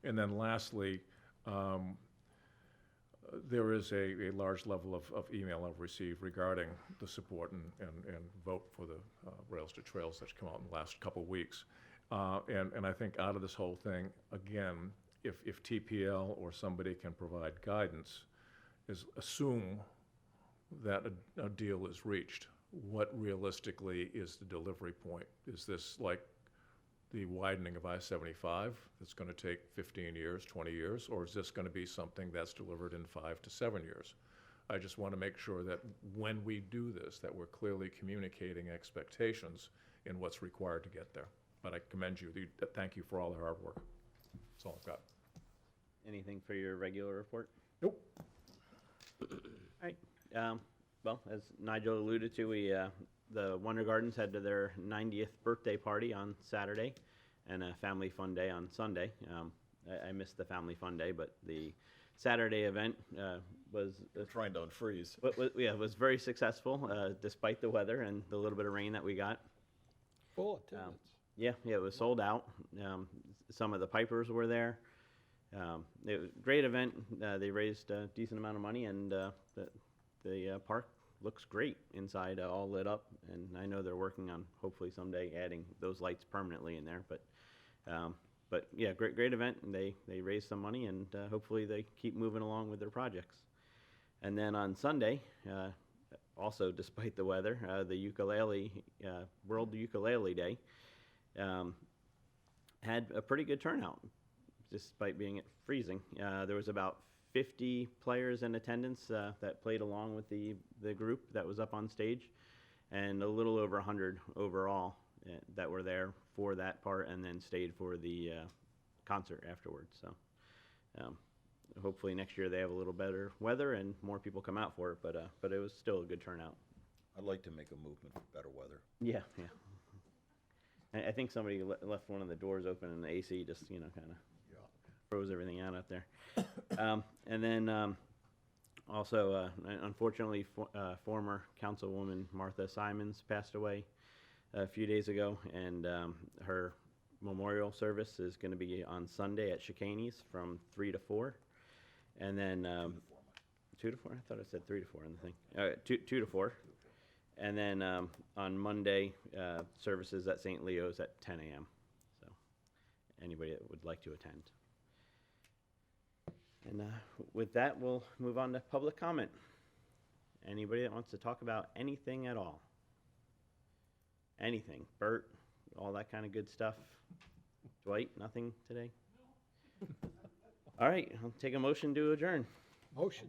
And then lastly, there is a large level of email I've received regarding the support and vote for the Rails to Trails that's come out in the last couple of weeks. And I think out of this whole thing, again, if TPL or somebody can provide guidance, is assume that a deal is reached. What realistically is the delivery point? Is this like the widening of I-75 that's going to take 15 years, 20 years, or is this going to be something that's delivered in 5 to 7 years? I just want to make sure that when we do this, that we're clearly communicating expectations in what's required to get there. But I commend you. Thank you for all the hard work. That's all I've got. Anything for your regular report? Nope. All right. Well, as Nigel alluded to, the Wonder Gardens had their 90th birthday party on Saturday and a family fun day on Sunday. I missed the family fun day, but the Saturday event was Trying to unfreeze. was very successful despite the weather and the little bit of rain that we got. Full attendance. Yeah, it was sold out. Some of the pipers were there. It was a great event. They raised a decent amount of money, and the park looks great inside, all lit up. And I know they're working on hopefully someday adding those lights permanently in there. But yeah, great event. And they raised some money, and hopefully they keep moving along with their projects. And then on Sunday, also despite the weather, the ukulele World Ukulele Day had a pretty good turnout, despite being freezing. There was about 50 players in attendance that played along with the group that was up on stage, and a little over 100 overall that were there for that part and then stayed for the concert afterwards. So hopefully next year they have a little better weather and more people come out for it, but it was still a good turnout. I'd like to make a movement for better weather. Yeah. I think somebody left one of the doors open and the AC just, kind of froze everything out there. And then also, unfortunately, former Councilwoman Martha Simons passed away a few days ago, and her memorial service is going to be on Sunday at Chicane's from 3 to 4. And then 2 to 4? I thought I said 3 to 4 in the thing. 2 to 4. And then on Monday, services at St. Leo's at 10 a.m. So anybody that would like to attend. And with that, we'll move on to public comment. Anybody that wants to talk about anything at all? Anything. Bert, all that kind of good stuff. Dwight, nothing today? All right, I'll take a motion to adjourn. Motion.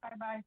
Bye-bye.